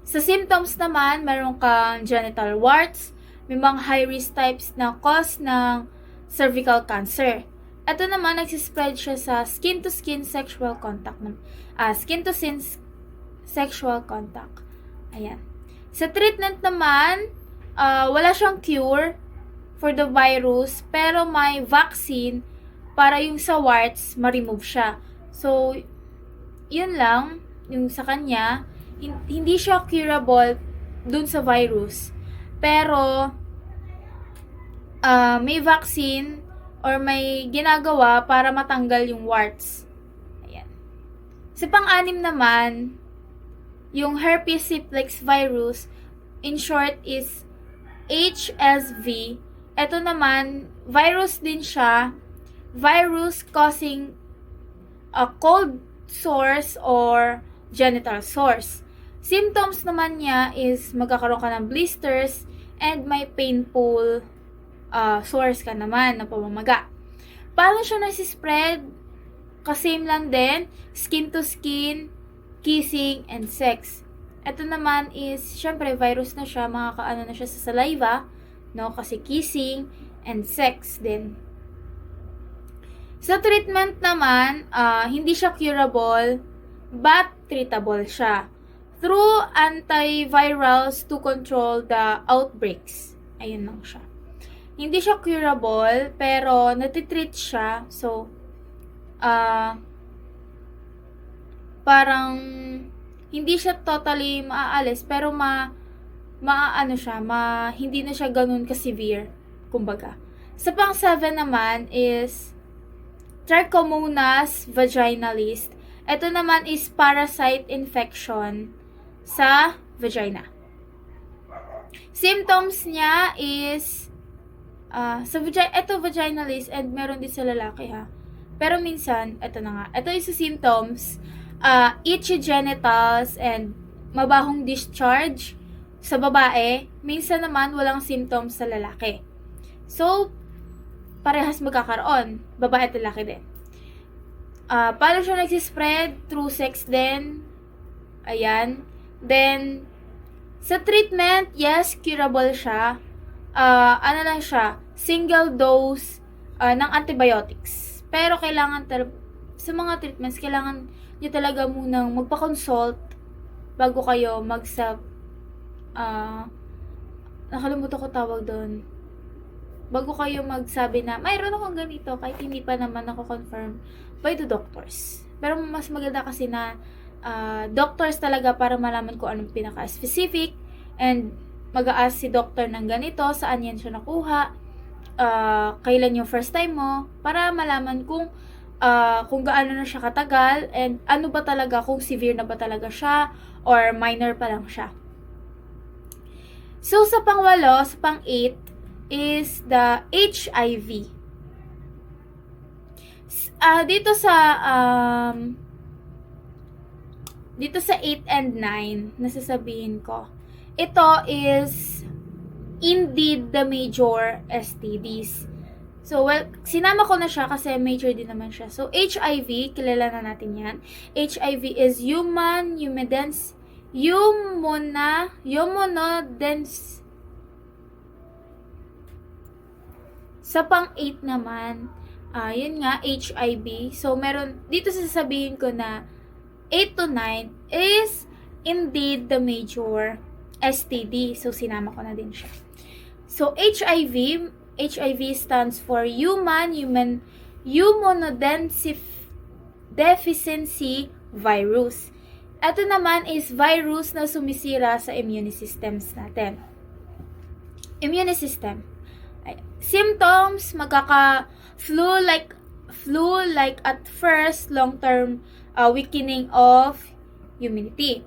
Sa symptoms naman, meron kang genital warts, may mga high-risk types na cause ng cervical cancer. Ito naman, nagsispread siya sa skin-to-skin sexual contact. Skin-to-skin sexual contact. Ayan. Sa treatment naman, wala siyang cure for the virus, pero may vaccine para yung sa warts, ma-remove siya. So, yun lang, yung sa kanya, hindi siya curable dun sa virus. Pero, may vaccine or may ginagawa para matanggal yung warts. Ayan. Sa pang-anim naman, yung herpes simplex virus, in short is HSV. Ito naman, virus din siya, virus causing a cold sores or genital sores. Symptoms naman niya is magkakaroon ka ng blisters and may painful sores ka naman na pamamaga. Paano siya nasi-spread? Kasame lang din, skin to skin, kissing, and sex. Ito naman is, syempre, virus na siya, makakaano na siya sa saliva, no? Kasi kissing and sex din. Sa treatment naman, hindi siya curable, but treatable siya through antivirals to control the outbreaks. Ayun lang siya. Hindi siya curable, pero natitreat siya. So, parang hindi siya totally maaalis, pero hindi na siya ganun ka-severe, kumbaga. Sa pang-7 naman is Trichomonas vaginalis. Ito naman is parasite infection sa vagina. Symptoms niya is ito vaginalis, and meron din sa lalaki ha. Pero minsan, ito na nga. Ito is symptoms, itchy genitals and mabahong discharge sa babae. Minsan naman walang symptoms sa lalaki. So, parehas magkakaroon, babae at lalaki din. Paano siya nagsispread? Through sex din. Ayan. Then, sa treatment, yes, curable siya. Ano lang siya, single dose ng antibiotics. Pero kailangan sa mga treatments, kailangan nyo talaga munang magpa-consult bago kayo nakalimutan ko tawag doon. Bago kayo magsabi na, mayroon akong ganito, kahit hindi pa naman ako confirm by the doctors. Pero mas maganda kasi na doctors talaga para malaman kung anong pinaka-specific, and mag-a-ask si doctor ng ganito, saan yan siya nakuha, kailan yung first time mo, para malaman kung gaano na siya katagal, and ano ba talaga, kung severe na ba talaga siya, or minor pa lang siya. So, sa pang-8 is the HIV. Dito sa 8 and 9, nasasabihin ko, ito is indeed the major STDs. So, well, sinama ko na siya kasi major din naman siya. So, HIV, kilala na natin yan. HIV is Sa pang-8 naman, yun nga, HIV. So, meron, dito sasabihin ko na 8 to 9 is indeed the major STD. So, sinama ko na din siya. So, HIV stands for Human Immunodeficiency Virus. Ito naman is virus na sumisira sa immune systems natin. Immune system. Symptoms, flu like at first, long-term weakening of immunity.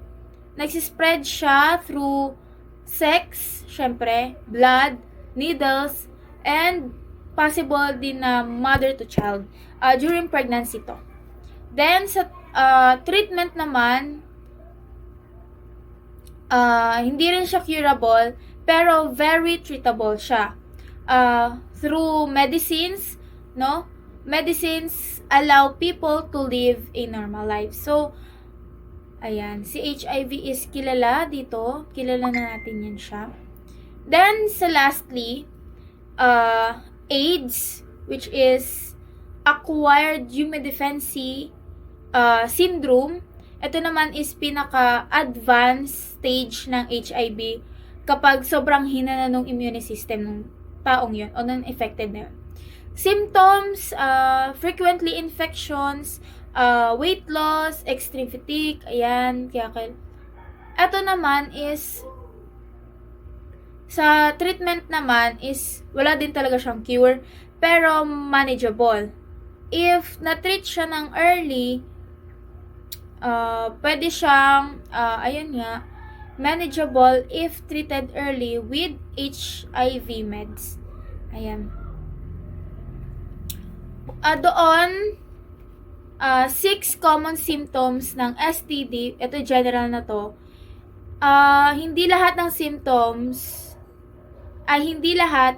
Nagsispread siya through sex, syempre, blood, needles, and possible din na mother to child during pregnancy to. Then, sa treatment naman, hindi rin siya curable, pero very treatable siya. Through medicines, no? Medicines allow people to live a normal life. So, ayan, si HIV is kilala dito. Kilala na natin yan siya. Then, sa lastly, AIDS, which is acquired immunodeficiency syndrome. Ito naman is pinaka-advanced stage ng HIV kapag sobrang hina na nung immune system ng taong yun o ng affected na yun. Symptoms, frequently infections, weight loss, extreme fatigue, ayan, ito naman is, sa treatment naman is, wala din talaga siyang cure, pero manageable. If na-treat siya ng early, pwede siyang, manageable if treated early with HIV meds. Ayan. Doon, 6 common symptoms ng STD, ito general na to, hindi lahat ng symptoms, hindi lahat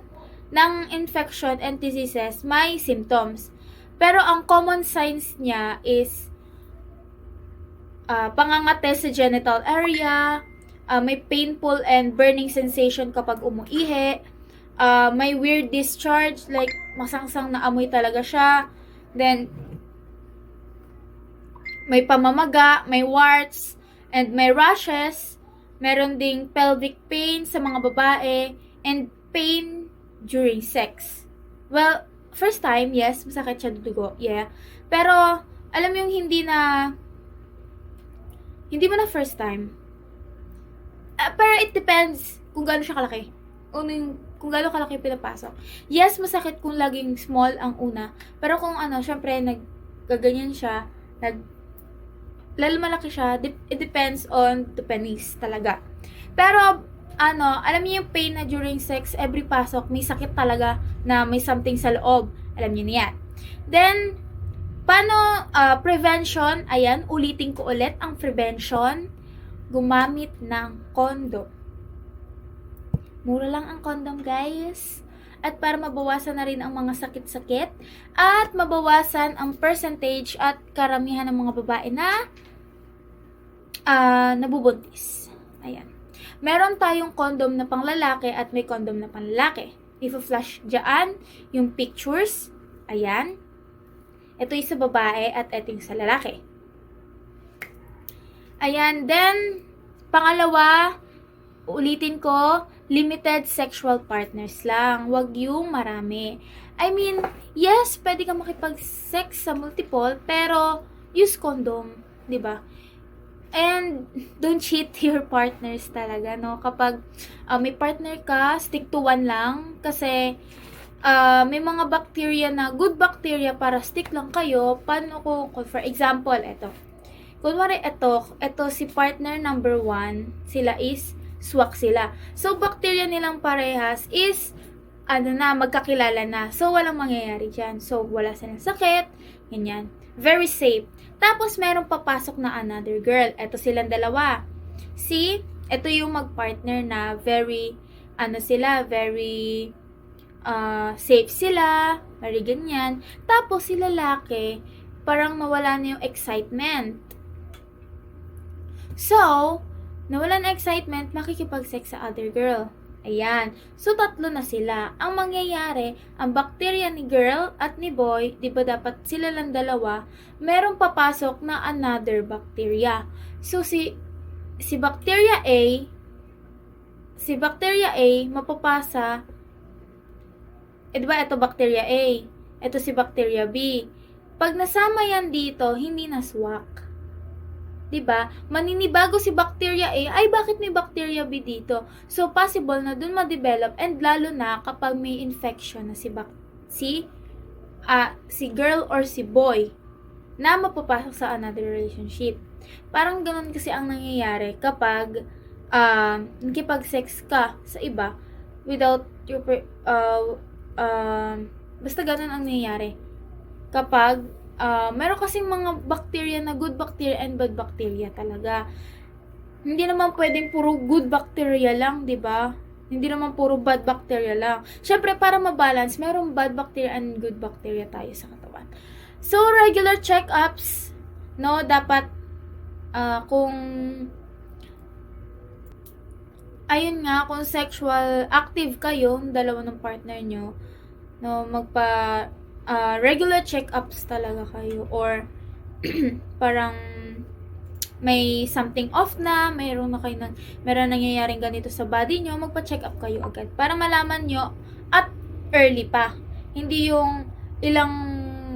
ng infection and diseases may symptoms. Pero ang common signs niya is pangangate sa genital area, may painful and burning sensation kapag umuihi, may weird discharge, like masangsang na amoy talaga siya, then may pamamaga, may warts, and may rashes, meron ding pelvic pain sa mga babae, and pain during sex. Well, first time, yes, masakit siya dugo, yeah. Pero, alam yung hindi mo na first time. Pero it depends kung gaano siya kalaki. Kung gaano kalaki pinapasok. Yes, masakit kung laging small ang una. Pero kung syempre, naggaganyan siya, lalo malaki siya, it depends on the penis talaga. Pero, alam niyo yung pain na during sex, every pasok, may sakit talaga na may something sa loob. Alam niyo niyan. Then, paano prevention? Ayan, ulitin ko ulit ang prevention. Gumamit ng condom. Mura lang ang condom, guys. At para mabawasan na rin ang mga sakit-sakit at mabawasan ang percentage at karamihan ng mga babae na nabubuntis. Ayan. Meron tayong condom na panglalaki at may condom na panglalaki. I-flash dyan yung pictures. Ayan. Ito yung sa babae at ito yung sa lalaki. Ayan. Then, pangalawa, ulitin ko, limited sexual partners lang. Huwag yung marami. I mean, yes, pwede ka makipag-sex sa multiple, pero use condom. 'Di ba? And don't cheat your partners talaga, no? Kapag may partner ka, stick to one lang. Kasi may mga bacteria na, good bacteria para stick lang kayo. Paano kung for example, ito. Kunwari, ito si partner number 1, sila is swak sila. So, bacteria nilang parehas is, magkakilala na. So, walang mangyayari dyan. So, wala silang sakit, ganyan. Very safe. Tapos, merong papasok na another girl. Ito silang dalawa. See? Ito yung mag-partner na very, very safe sila. Very ganyan. Tapos, si lalaki, parang nawala na yung excitement. So, nawala na excitement, makikipag-sex sa other girl. Ayan. So, 3 na sila. Ang mangyayari, ang bacteria ni girl at ni boy, di ba dapat sila lang dalawa, merong papasok na another bacteria. So, si bacteria A, mapapasa, di ba ito bacteria A, ito si bacteria B. Pag nasama yan dito, hindi na swak. Diba? Maninibago si bacteria A, ay bakit may bacteria B dito? So, possible na dun ma-develop, and lalo na kapag may infection na si girl or si boy. na mapapasok sa another relationship. Parang ganun kasi ang nangyayari kapag nakipag-sex ka sa iba without your basta ganun ang nangyayari. Kapag meron kasing mga bacteria na good bacteria and bad bacteria talaga. Hindi naman pwedeng puro good bacteria lang, 'di ba? Hindi naman puro bad bacteria lang. Syempre, para ma-balance, merong bad bacteria and good bacteria tayo sa katawan. So, regular check-ups, no, dapat kung ayun nga, kung sexual active kayo, dalawa ng partner nyo, no, regular check-ups talaga kayo, or parang may something off na, meron nangyayaring ganito sa body nyo, magpa-check up kayo agad para malaman nyo at early pa. Hindi yung ilang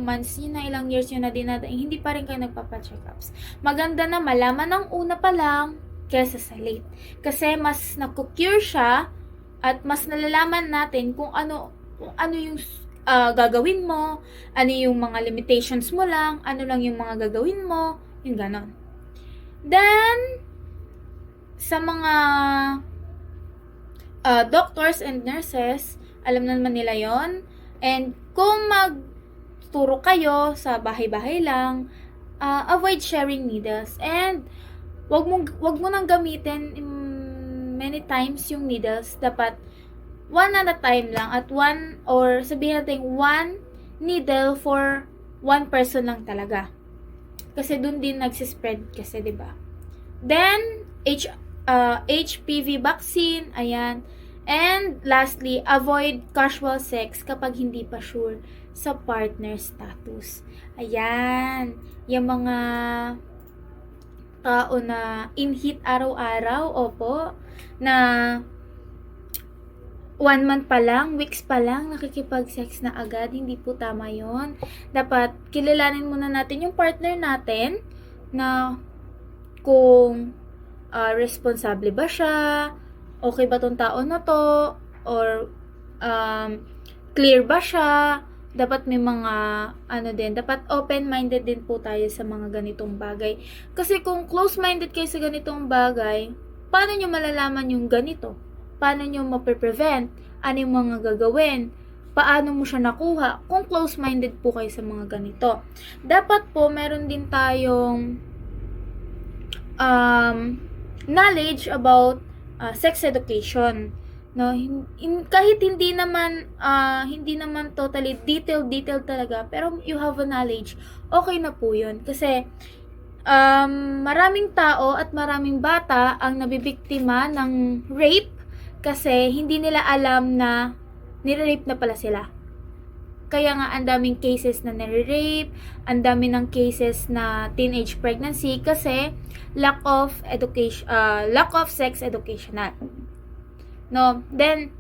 months nyo na, ilang years nyo na dinadaing, hindi pa rin kayo nagpapa-check ups. Maganda na malaman ng una pa lang kaysa sa late. Kasi mas naku-cure siya at mas nalalaman natin kung ano yung gagawin mo, ano yung mga limitations mo lang, ano lang yung mga gagawin mo, yung ganon. Then, sa mga doctors and nurses, alam na naman nila yon. And kung magturo kayo sa bahay-bahay lang, avoid sharing needles. And wag mo nang gamitin many times yung needles. Dapat one at a time lang, at one, or sabihin natin one needle for one person lang talaga. Kasi dun din nagsispread kasi, 'di ba? Then HPV vaccine, ayan. And lastly, avoid casual sex kapag hindi pa sure sa partner status. Ayan. Yung mga tao na in-hit araw-araw, opo, na 1 month pa lang, weeks pa lang, nakikipag-sex na agad. Hindi po tama yon. Dapat kilalanin muna natin yung partner natin na kung responsable ba siya, okay ba tong tao na to, or clear ba siya. Dapat may mga dapat open-minded din po tayo sa mga ganitong bagay. Kasi kung close-minded kayo sa ganitong bagay, paano nyo malalaman yung ganito? Paano nyo mape-prevent? Ano yung mga gagawin? Paano mo siya nakuha? Kung close-minded po kayo sa mga ganito. Dapat po, meron din tayong knowledge about sex education. No, kahit hindi naman totally detailed talaga, pero you have a knowledge, okay na po 'yun. Kasi maraming tao at maraming bata ang nabibiktima ng rape kasi hindi nila alam na nire-rape na pala sila. Kaya nga ang daming cases na nire-rape, ang dami ng cases na teenage pregnancy kasi lack of education, lack of sex educational. No, then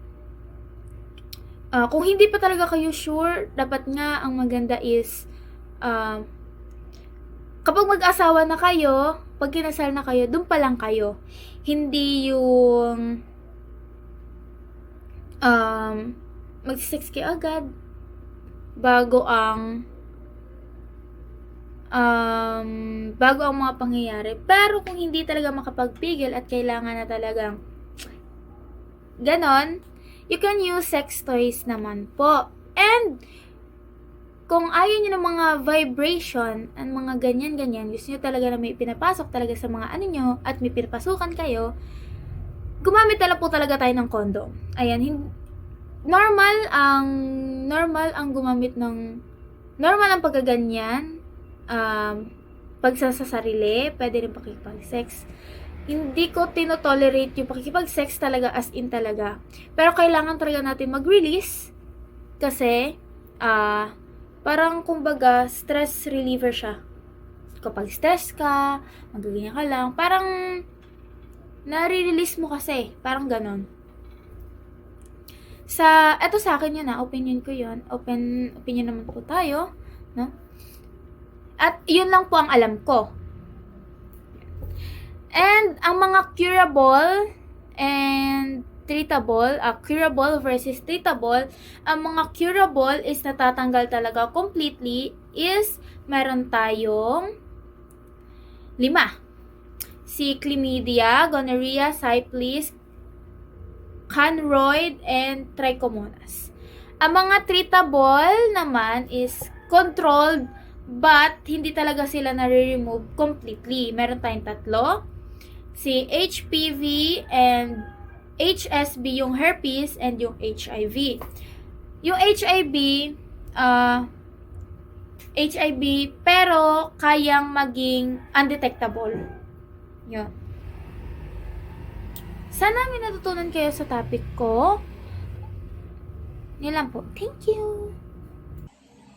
kung hindi pa talaga kayo sure, dapat nga ang maganda is kapag mag-asawa na kayo, pag kinasal na kayo, dun pa lang kayo. Hindi yung mag-sex kayo agad bago ang mga pangyayari. Pero kung hindi talaga makapagpigil at kailangan na talagang ganon, you can use sex toys naman po. And kung ayaw nyo ng mga vibration and mga ganyan-ganyan, gusto nyo talaga na may pinapasok talaga sa mga ano nyo at may pinapasukan kayo, gumamit na lang po talaga tayo ng condom. Ayan, normal ang gumamit ng normal ang pagkaganyan, pagsasasarili, pwede rin pakikipag-sex. Hindi ko tinotolerate yung pakikipag-sex talaga as in talaga. Pero kailangan talaga natin mag-release kasi parang kumbaga stress reliever siya. Kapag stress ka, magaganyan ka lang, parang nare-release mo kasi, parang ganon. Eto sa akin yun opinion ko yun. Open opinion naman po tayo, no? At yun lang po ang alam ko. And ang mga curable and curable versus treatable. Ang mga curable is natatanggal talaga completely is meron tayong 5. Si chlamydia, gonorrhea, syphilis, canroid, and trichomonas. Ang mga treatable naman is controlled but hindi talaga sila nare-remove completely. Meron tayong 3. Si HPV and HSV, yung herpes, and yung HIV. Yung HIV pero kayang maging undetectable. Yun. Sana may natutunan kayo sa topic ko. Yun lang po. Thank you!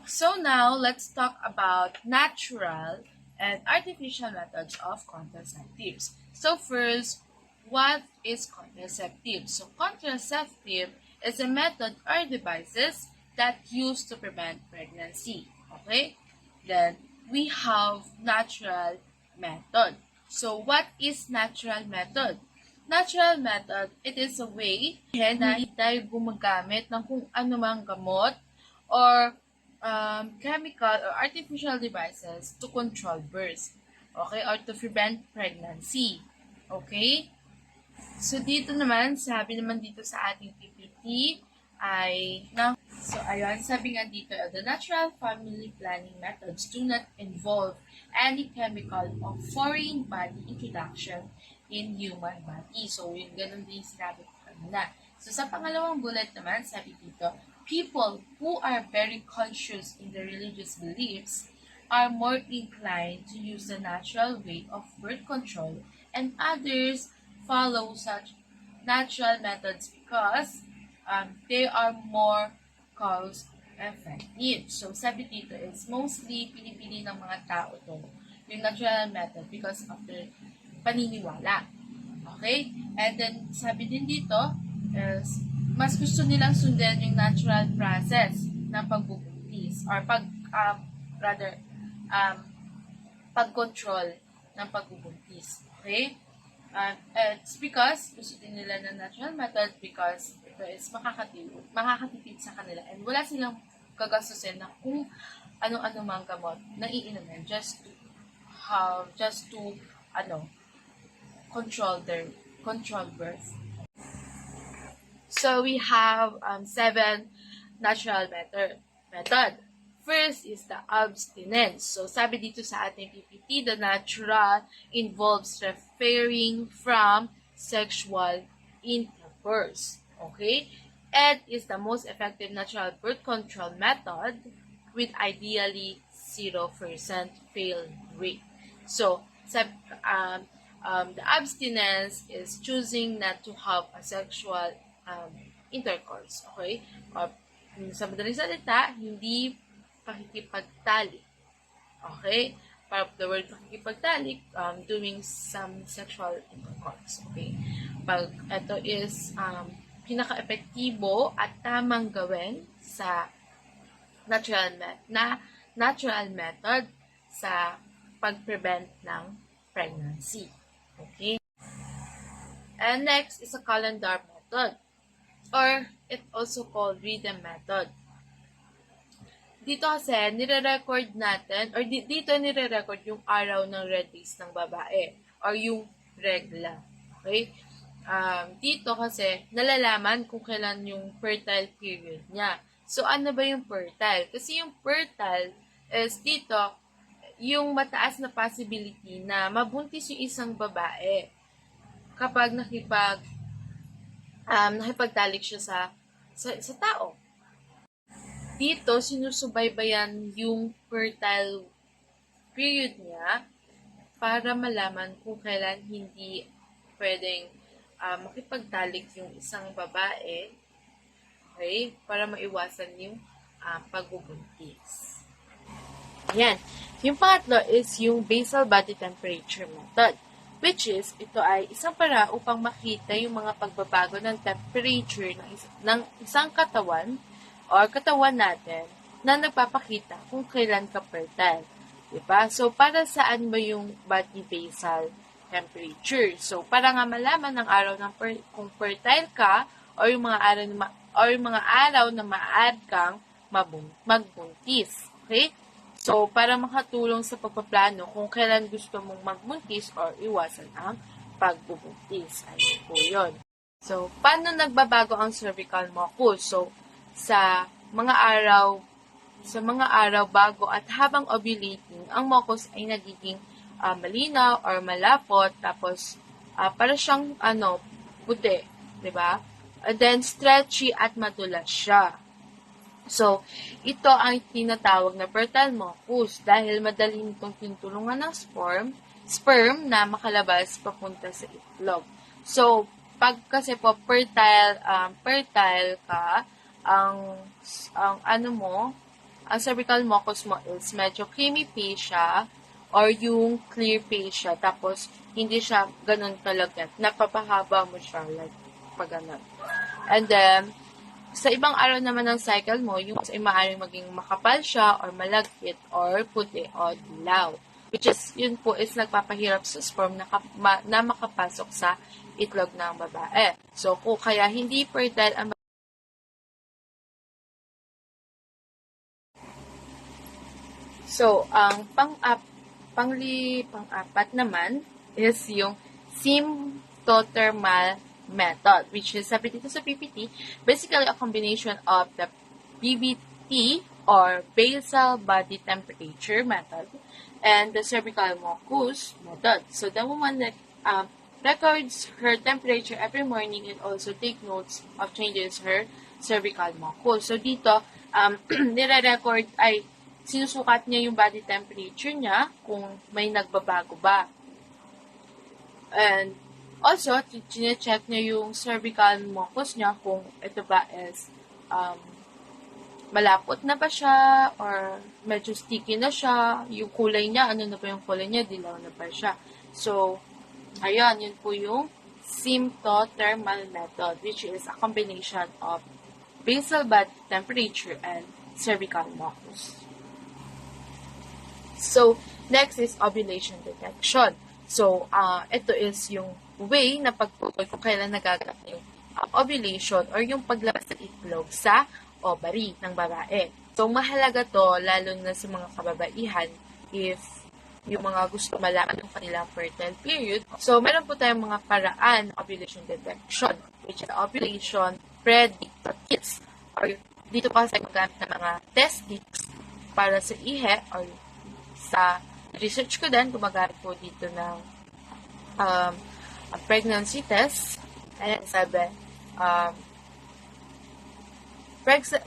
So now, let's talk about natural and artificial methods of contraceptives. So first, what is contraceptive? So contraceptive is a method or devices that used to prevent pregnancy. Okay? Then, we have natural method. So what is natural method? Natural method, it is a way na hindi tayo gumagamit ng kung anumang gamot or chemical or artificial devices to control birth, okay, or to prevent pregnancy, okay? So, dito naman, sabi naman dito sa ating PPT ay, so, ayun, sabi nga dito, the natural family planning methods do not involve any chemical or foreign body introduction in human body. So, yung ganun din sinabi ko kanina. So, sa pangalawang bullet naman, sabi dito, people who are very conscious in their religious beliefs are more inclined to use the natural way of birth control, and others follow such natural methods because they are more cost-effective. So, sabi dito is mostly pinipili ng mga tao to yung natural method because of their paniniwala. Okay? And then, sabi din dito is mas gusto nilang sundan yung natural process ng pagbubuntis or pag-control ng pagbubuntis. Okay? It's because gusto din nila ng natural method because ito is makakatipid sa kanila and wala silang gagastusin na kung ano-ano mang gamot na iinumin just to control birth. So we have 7 natural method. First is the abstinence. So sabi dito sa ating PPT, the natural involves refraining from sexual intercourse. Okay? And is the most effective natural birth control method with ideally 0% fail rate. So the abstinence is choosing not to have a sexual intercourse, okay? Or sa madaling salita, hindi pakikipagtalik. Okay? Part of the word pakikipagtalik, doing some sexual intercourse. Okay? Pag ito is pinaka-epektibo at tamang gawin sa natural method sa pag-prevent ng pregnancy. Okay? And next is a calendar method, or it also called rhythm method. Dito kasi, nire-record natin, or dito nire-record yung araw ng red days ng babae, or yung regla. Okay? Dito kasi, nalalaman kung kailan yung fertile period niya. So, ano ba yung fertile? Kasi yung fertile is dito, yung mataas na possibility na mabuntis yung isang babae kapag nakipagtalik siya sa tao. Dito, sinusubaybayan yung fertile period niya para malaman kung kailan hindi pwedeng makipagtalik yung isang babae, okay, para maiwasan yung pagbubuntis. Ayan. Yung pangatlo is yung basal body temperature method, which is, ito ay isang para upang makita yung mga pagbabago ng temperature ng isang katawan or katawan natin na nagpapakita kung kailan ka fertile. Diba? So, para saan ba yung body basal temperature. So, para nga malaman ng araw ng kung fertile ka or yung mga araw na maaari kang magbuntis. Okay? So, para makatulong sa pagpaplano kung kailan gusto mong magbuntis or iwasan ang pagbubuntis. Ayun po yun. So, paano nagbabago ang cervical mucus? So, sa mga araw bago at habang ovulating, ang mucus ay nagiging malinaw or malapot, tapos para siyang puti, 'di ba? And then stretchy at madulas siya. So, ito ang tinatawag na fertile mucus dahil madali nitong tinutulungan ng sperm na makalabas papunta sa itlog. So, pag kasi po fertile ka, ang cervical mucus mo is medyo creamy paste siya or yung clear paste siya, tapos hindi siya ganun talaga, napapahaba mo siya like pag ganun. And then sa ibang araw naman ng cycle mo, yung ay maaaring maging makapal siya or malagkit or puti o dilaw. Which is, yun po is nagpapahirap sa sperm na makapasok sa itlog ng babae. So, kung kaya hindi fertile ang So, ang pang-apat naman is yung symptothermal method, which is sabi dito sa PPT, basically a combination of the BBT or basal body temperature method and the cervical mucus method. So the woman that records her temperature every morning and also take notes of changes her cervical mucus. So dito, nire-record ay sinusukat niya yung body temperature niya kung may nagbabago ba. And also, chine-check niya yung cervical mucus niya kung ito ba is malapot na ba siya or medyo sticky na siya. Yung kulay niya, ano na ba yung kulay niya, dilaw na ba siya. So, ayan, yun po yung symptothermal method, which is a combination of basal body temperature and cervical mucus. So, next is ovulation detection. So, ito is yung way na pagtukoy kung kailan nagaganap yung ovulation or yung paglabas ng itlog sa ovary ng babae. So, mahalaga to lalo na sa mga kababaihan if yung mga gusto malaman yung kanilang fertile period. So, meron po tayong mga paraan ng ovulation detection, which is ovulation predictor kits. Or dito pa sa gamit ng mga test kits para sa ihe or sa research ko din, gumagamit po dito ng a pregnancy test. Ayan, sabi,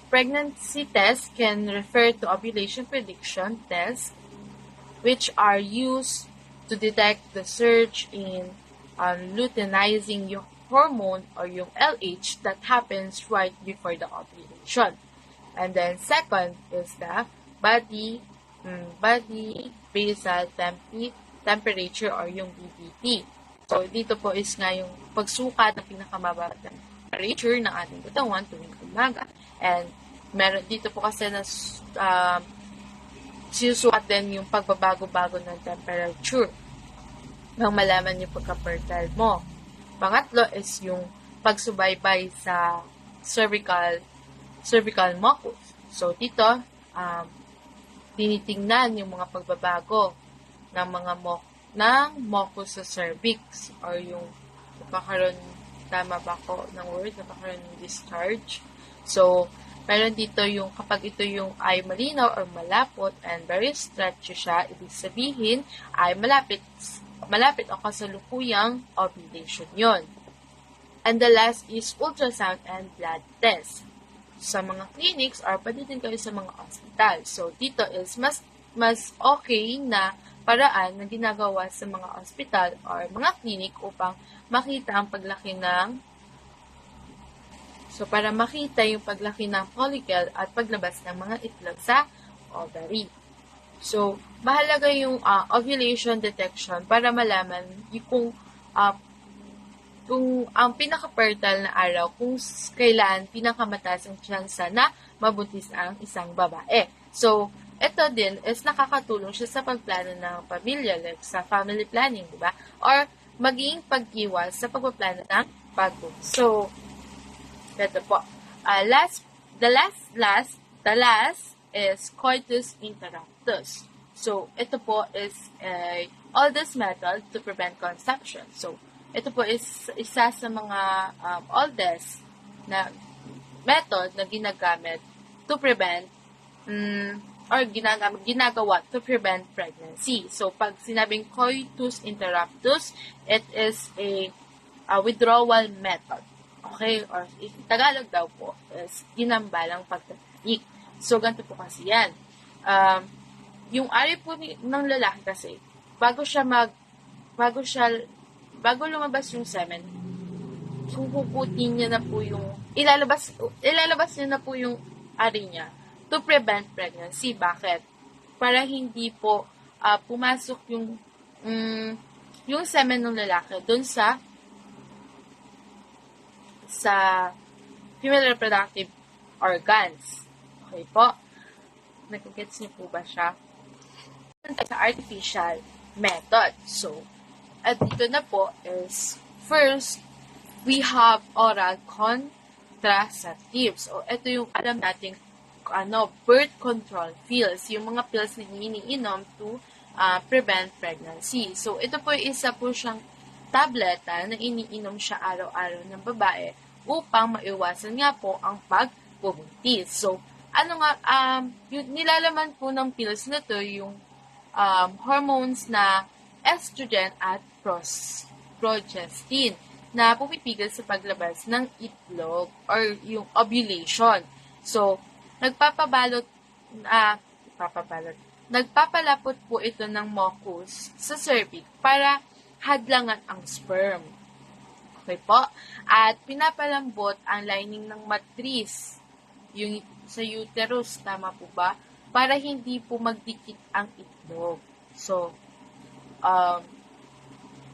pregnancy test can refer to ovulation prediction tests which are used to detect the surge in luteinizing yung hormone or yung LH that happens right before the ovulation. And then second is the body basal temperature or yung BBT. So, dito po is nga yung pagsukat ng pinakamababa temperature ng ating katawan tuwing umaga. And meron dito po kasi na sinusukat din yung pagbabago-bago ng temperature nang malaman yung pagka-fertile mo. Pangatlo is yung pagsubaybay sa cervical mucus. So, dito, tinitingnan yung mga pagbabago ng mga mucus sa cervix or yung napakaroon, tama ba ko ng word, napakaroon ng discharge. So, meron dito yung kapag ito yung ay malinaw or malapot and very stretchy siya, ibig sabihin ay malapit o kasalukuyang ovulation yon. And the last is ultrasound and blood test. Sa mga clinics or pwede din kayo sa mga hospital. So, dito is mas okay na paraan na ginagawa sa mga hospital or mga clinic upang makita ang paglaki para makita yung paglaki ng follicle at paglabas ng mga itlog sa ovary. So, mahalaga yung ovulation detection para malaman kung ang pinaka-fertile na araw, kung kailan pinakamataas ang tsansa na mabuntis ang isang babae. So, ito din is nakakatulong siya sa pagplano ng pamilya, like sa family planning, di ba? Or maging pag-iwas sa pagpaplano ng pagbubuntis. So, ito po. The last is coitus interruptus. So, ito po is a oldest method to prevent conception. So, ito po is isa sa mga oldest na method na ginagamit to prevent or ginagawa to prevent pregnancy. So, pag sinabing coitus interruptus, it is a withdrawal method. Okay? Or in Tagalog daw po is ginambalang pagtatanik. So, ganito po kasi yan. Yung ari po ng lalaki kasi, bago lumabas yung semen, sukukutin niya na po yung, ilalabas niya na po yung ari niya to prevent pregnancy. Bakit? Para hindi po pumasok yung semen ng lalaki dun sa female reproductive organs. Okay po? Nagigets niyo po ba siya? Sa artificial method. So, at dito na po is, first, we have oral contraceptives. So, ito yung alam nating birth control pills. Yung mga pills na iniinom to prevent pregnancy. So, ito po isa po siyang tableta na iniinom siya araw-araw ng babae upang maiwasan nga po ang pagbubuntis. So, yung nilalaman po ng pills na to yung hormones na estrogen at progestin na pumipigil sa paglabas ng itlog or yung ovulation. So, nagpapalapot po ito ng mucus sa cervix para hadlangan ang sperm. Okay po? At pinapalambot ang lining ng matris, yung sa uterus, tama po ba? Para hindi po magdikit ang itlog. So,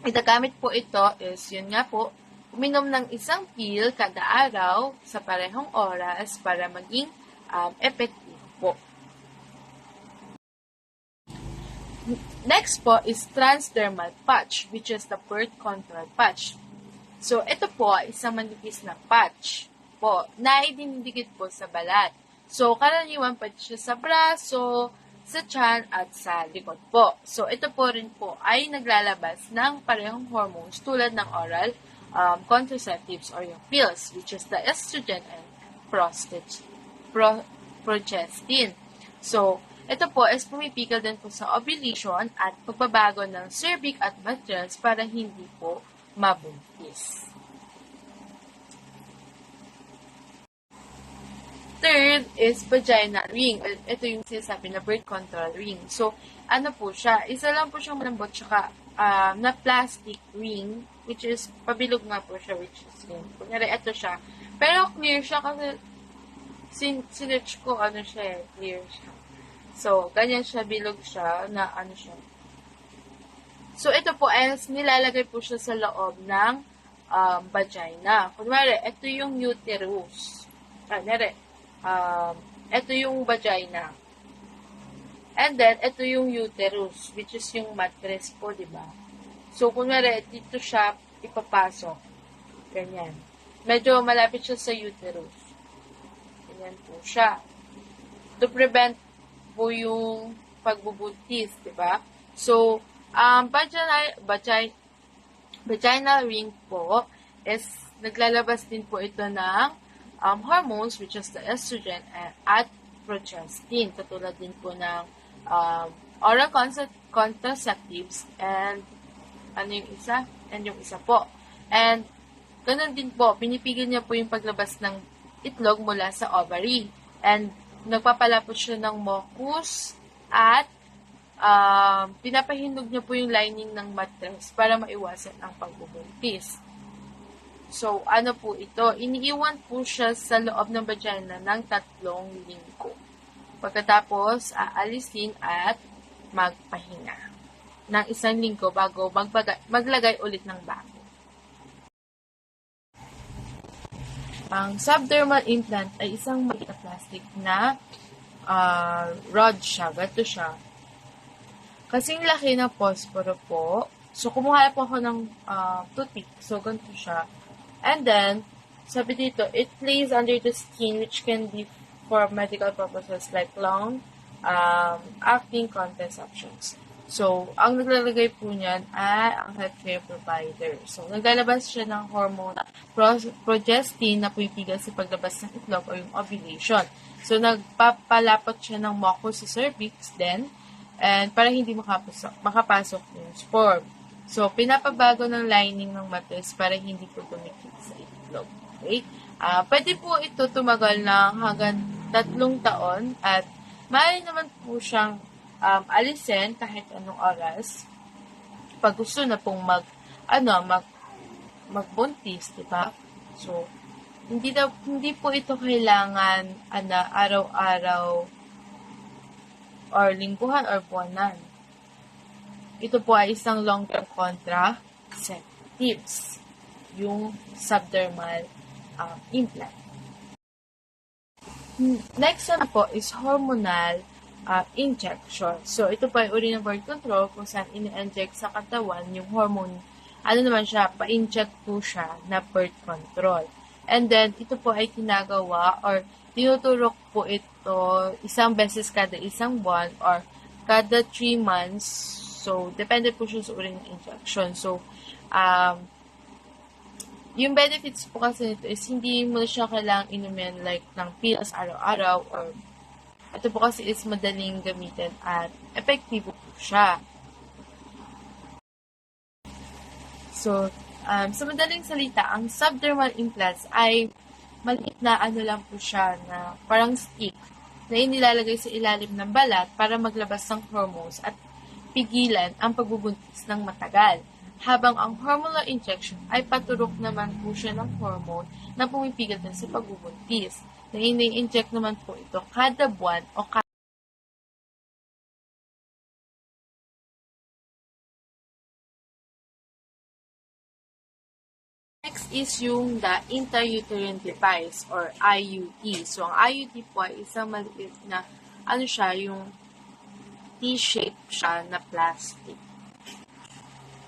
itagamit po ito is, yun nga po, uminom ng isang pill kada araw sa parehong oras para maging effective po. Next po is transdermal patch, which is the birth control patch. So, ito po, isang manipis na patch po, na idinidikit po sa balat. So, karaniwan pa siya sa braso, sa tiyan, at sa likod po. So, ito po rin po ay naglalabas ng parehong hormones tulad ng oral contraceptives or yung pills, which is the estrogen and progestin. So, ito po is pumipigil din po sa ovulation at pagbabago ng cervix at matris para hindi po mabuntis. Third is vaginal ring. Ito yung sinasabi na birth control ring. So, ano po siya? Isa lang po siyang malambot tsaka na plastic ring, which is pabilog nga po siya, which is ring. Kunyari, ito siya. Pero clear siya kasi sinerch ko, clear siya. So, ganyan siya, bilog siya, na siya. So, ito po is nilalagay po siya sa loob ng vagina. Kunwari, ito yung uterus. Ito yung vagina. And then, ito yung uterus, which is yung mattress po, di ba? So, kunwari, dito siya ipapasok. Ganyan. Medyo malapit siya sa uterus. Ganyan po siya. To prevent po yung pagbubuntis, di ba? So, vaginal ring po is naglalabas din po ito ng hormones, which is the estrogen at progestin, katulad din po ng oral contraceptives and yung isa po. And ganun din po, pinipigil niya po yung paglabas ng itlog mula sa ovary. And nagpapalapot siya ng mucus at pinapahinog niya po yung lining ng mattress para maiwasan ang pagbubuntis. So, ano po ito? Iniiwan po siya sa loob ng vagina ng 3 linggo. Pagkatapos, aalisin at magpahinga ng 1 linggo bago maglagay ulit ng bago. Ang subdermal implant ay isang maliit na plastic na rod siya, gato siya. Kasing laki ng posporo po. So, kumuha po ako ng toothpick. So, ganito siya. And then, sabi dito, it plays under the skin which can be for medical purposes like lung, acting, contraceptions. So, ang naglalagay po niyan ay ang healthcare provider. So, naglalabas siya ng hormone progestin na pumipigal sa paglabas ng itlog o yung ovulation. So, nagpapalapot siya ng mucus sa cervix then, and para hindi makapasok yung sperm. So, pinapabago ng lining ng matres para hindi po tumikit sa itlog. Okay? Pwede po ito tumagal ng hanggang 3 taon at maaari naman po siyang alisin kahit anong oras pag gusto na pong magbuntis, di ba? So, hindi po ito kailangan araw-araw or lingguhan or buwanan. Ito po ay isang long-term contraceptives, yung subdermal implant. Next one po is hormonal injection. So, ito po ay uri ng birth control kung saan ini-inject sa katawan yung hormone. Pa-inject po siya na birth control. And then, ito po ay tinagawa or tinuturok po ito isang beses kada isang buwan or kada 3 months. So, depende po siya sa uri ng injection. So, yung benefits po kasi nito is hindi mo na siya kailangang inumin like ng pills araw-araw or ito po kasi is madaling gamitin at epektibo po siya. So, sa madaling salita, ang subdermal implants ay maliit na lang po siya na parang stick na inilalagay sa ilalim ng balat para maglabas ng hormones at pigilan ang pagbubuntis ng matagal. Habang ang hormonal injection ay paturok naman po siya ng hormone na pumipigil din sa pagbubuntis. Na ini-inject naman po ito kada buwan o Next is yung the intrauterine device or IUD. So, ang IUD po ay isang maliit na yung T-shape siya na plastic.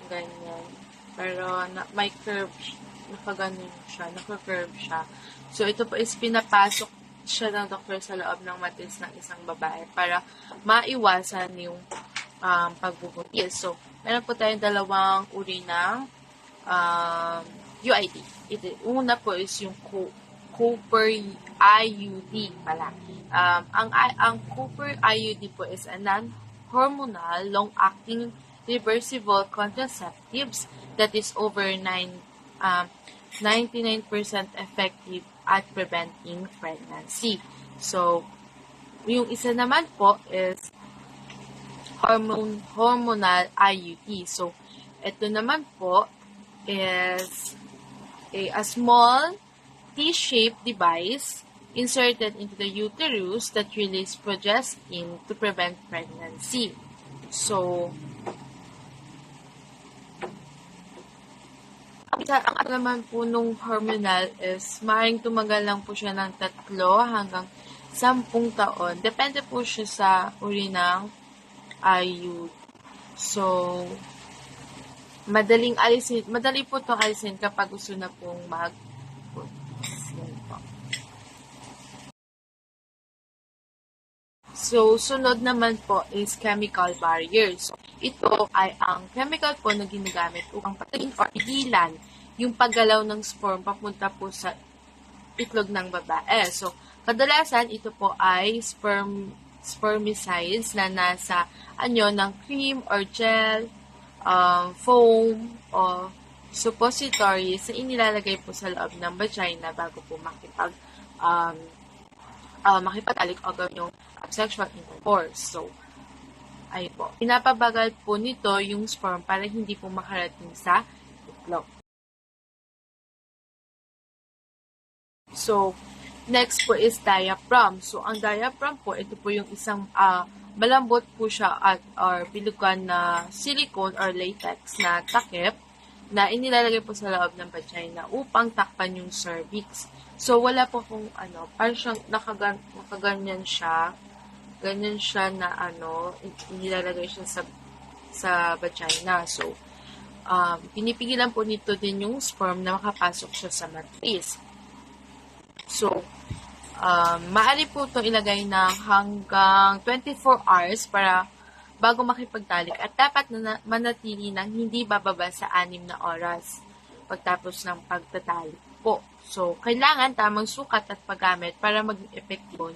Ganyan. Pero may curve, naka-curve siya. So, ito po is pinapasok siya ng doktor sa loob ng matis ng isang babae para maiwasan yung pagbubuntis. So, meron po tayong 2 uri ng UID. Una po is yung Cooper IUD pala. Ang Cooper IUD po is a non-hormonal, long-acting, reversible contraceptives that is over 99% effective at preventing pregnancy. So, yung isa naman po is hormonal IUD. So, ito naman po is a small T-shaped device inserted into the uterus that release progestin to prevent pregnancy. So, ang naman po nung hormonal is maaaring tumagal lang po siya ng 3 hanggang 10 taon. Depende po siya sa uri ng IUD. So, madali po itong alisin kapag gusto na pong So, sunod naman po is chemical barriers. So, ito ay ang chemical po na ginagamit upang patayin or pigilan yung paggalaw ng sperm papunta po sa itlog ng babae. So, kadalasan ito po ay spermicides na nasa ng cream or gel, foam, o suppositories na inilalagay po sa loob ng vagina bago po makipagtalik o gawin yung sexual intercourse. So, ayun po. Pinapabagal po nito yung sperm para hindi po makarating sa itlog. So, next po is diaphragm. So, ang diaphragm po, ito po yung isang malambot po siya or bilugan na silicone or latex na takip na inilalagay po sa loob ng vagina upang takpan yung cervix. So, wala po kung parang siyang nakaganyan siya. ganyan siya na nilalagay siya sa vagina. So, pinipigilan po nito din yung sperm na makapasok siya sa matris. So, maaari po itong ilagay ng hanggang 24 hours para bago makipagtalik at dapat manatili ng hindi bababa sa 6 na oras pagtapos ng pagtatalik po. So, kailangan tamang sukat at paggamit para maging epektibo.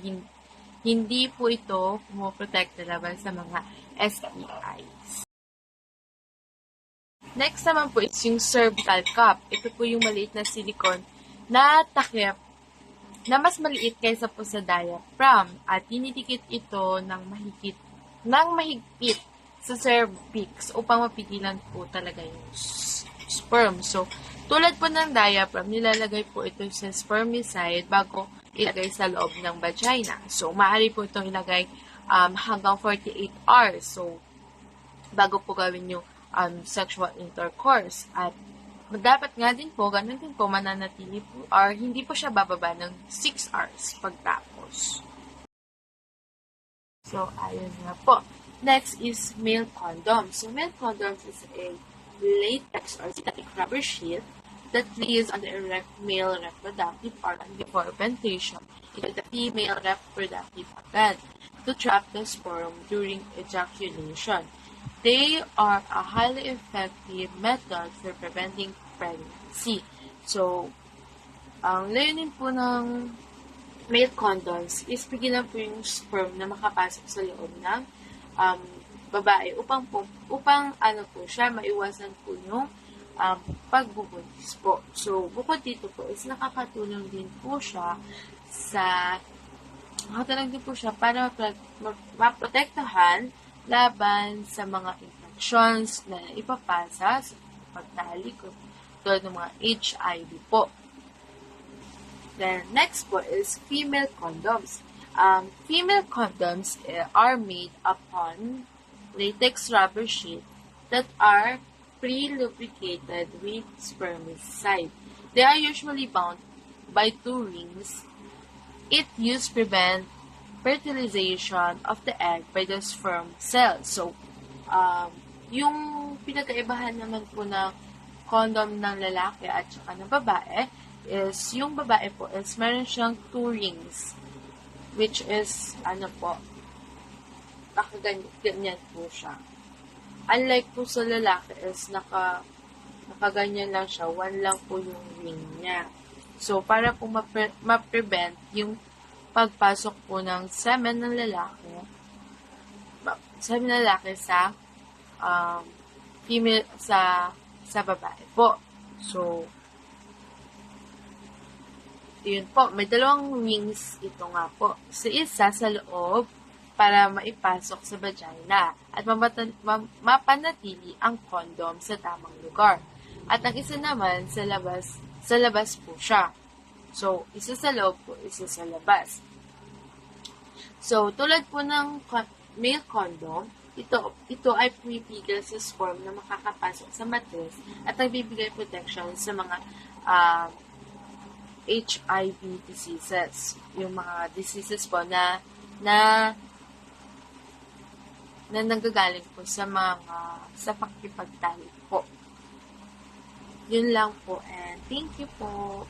Hindi po ito pumoprotekta laban sa mga STIs. Next naman po is yung cervical cup. Ito po yung maliit na silicone na takip na mas maliit kaysa po sa diaphragm at dinidikit ito ng mahigpit sa cervix upang mapigilan po talaga yung sperm. So, tulad po ng diaphragm, nilalagay po ito sa spermicide bago ilagay sa loob ng vagina. So, maaari po itong ilagay hanggang 48 hours. So, bago po gawin yung sexual intercourse. At dapat nga din po, ganun din po, mananatili po or hindi po siya bababa ng 6 hours pagtapos. So, ayun nga po. Next is male condoms. So, male condoms is a latex or synthetic rubber sheet that lays on the erect male reproductive organ before penetration into the female reproductive organ to trap the sperm during ejaculation. They are a highly effective method for preventing pregnancy. So, ang layunin po ng male condoms is pigilan po yung sperm na makapasok sa loob ng babae upang maiwasan po yung pagbubuntis po. So, bukod dito po is nakakatulong din po siya para maprotektahan laban sa mga infections na ipapasa sa pagtalik tulad ng mga HIV po. Then, next po is female condoms. Female condoms are made upon latex rubber sheet that are pre-lubricated with spermicide. They are usually bound by 2 rings. It used to prevent fertilization of the egg by the sperm cell. So, yung pinagkaibahan naman po ng condom ng lalaki at saka ng babae is yung babae po is meron siyang 2 rings, which is nakaganyan po siya. Unlike po sa lalaki is nakaganyan lang siya, 1 lang po yung ring niya. So, para po ma-prevent yung pagpasok po ng semen ng lalaki sa female sa babae po. So, yun po, may 2 rings ito nga po. So, isa sa loob para maipasok sa vagina at mapanatili ang condom sa tamang lugar. At ang isa naman sa labas po siya. So, isa sa loob po, isa sa labas. So, tulad po ng male condom, ito ay pumipigil sa sperm na makakapasok sa matris at nagbibigay protection sa mga HIV diseases. Yung mga diseases po na nanggagaling po sa pakikipagtalik po. Yun lang po, and thank you po.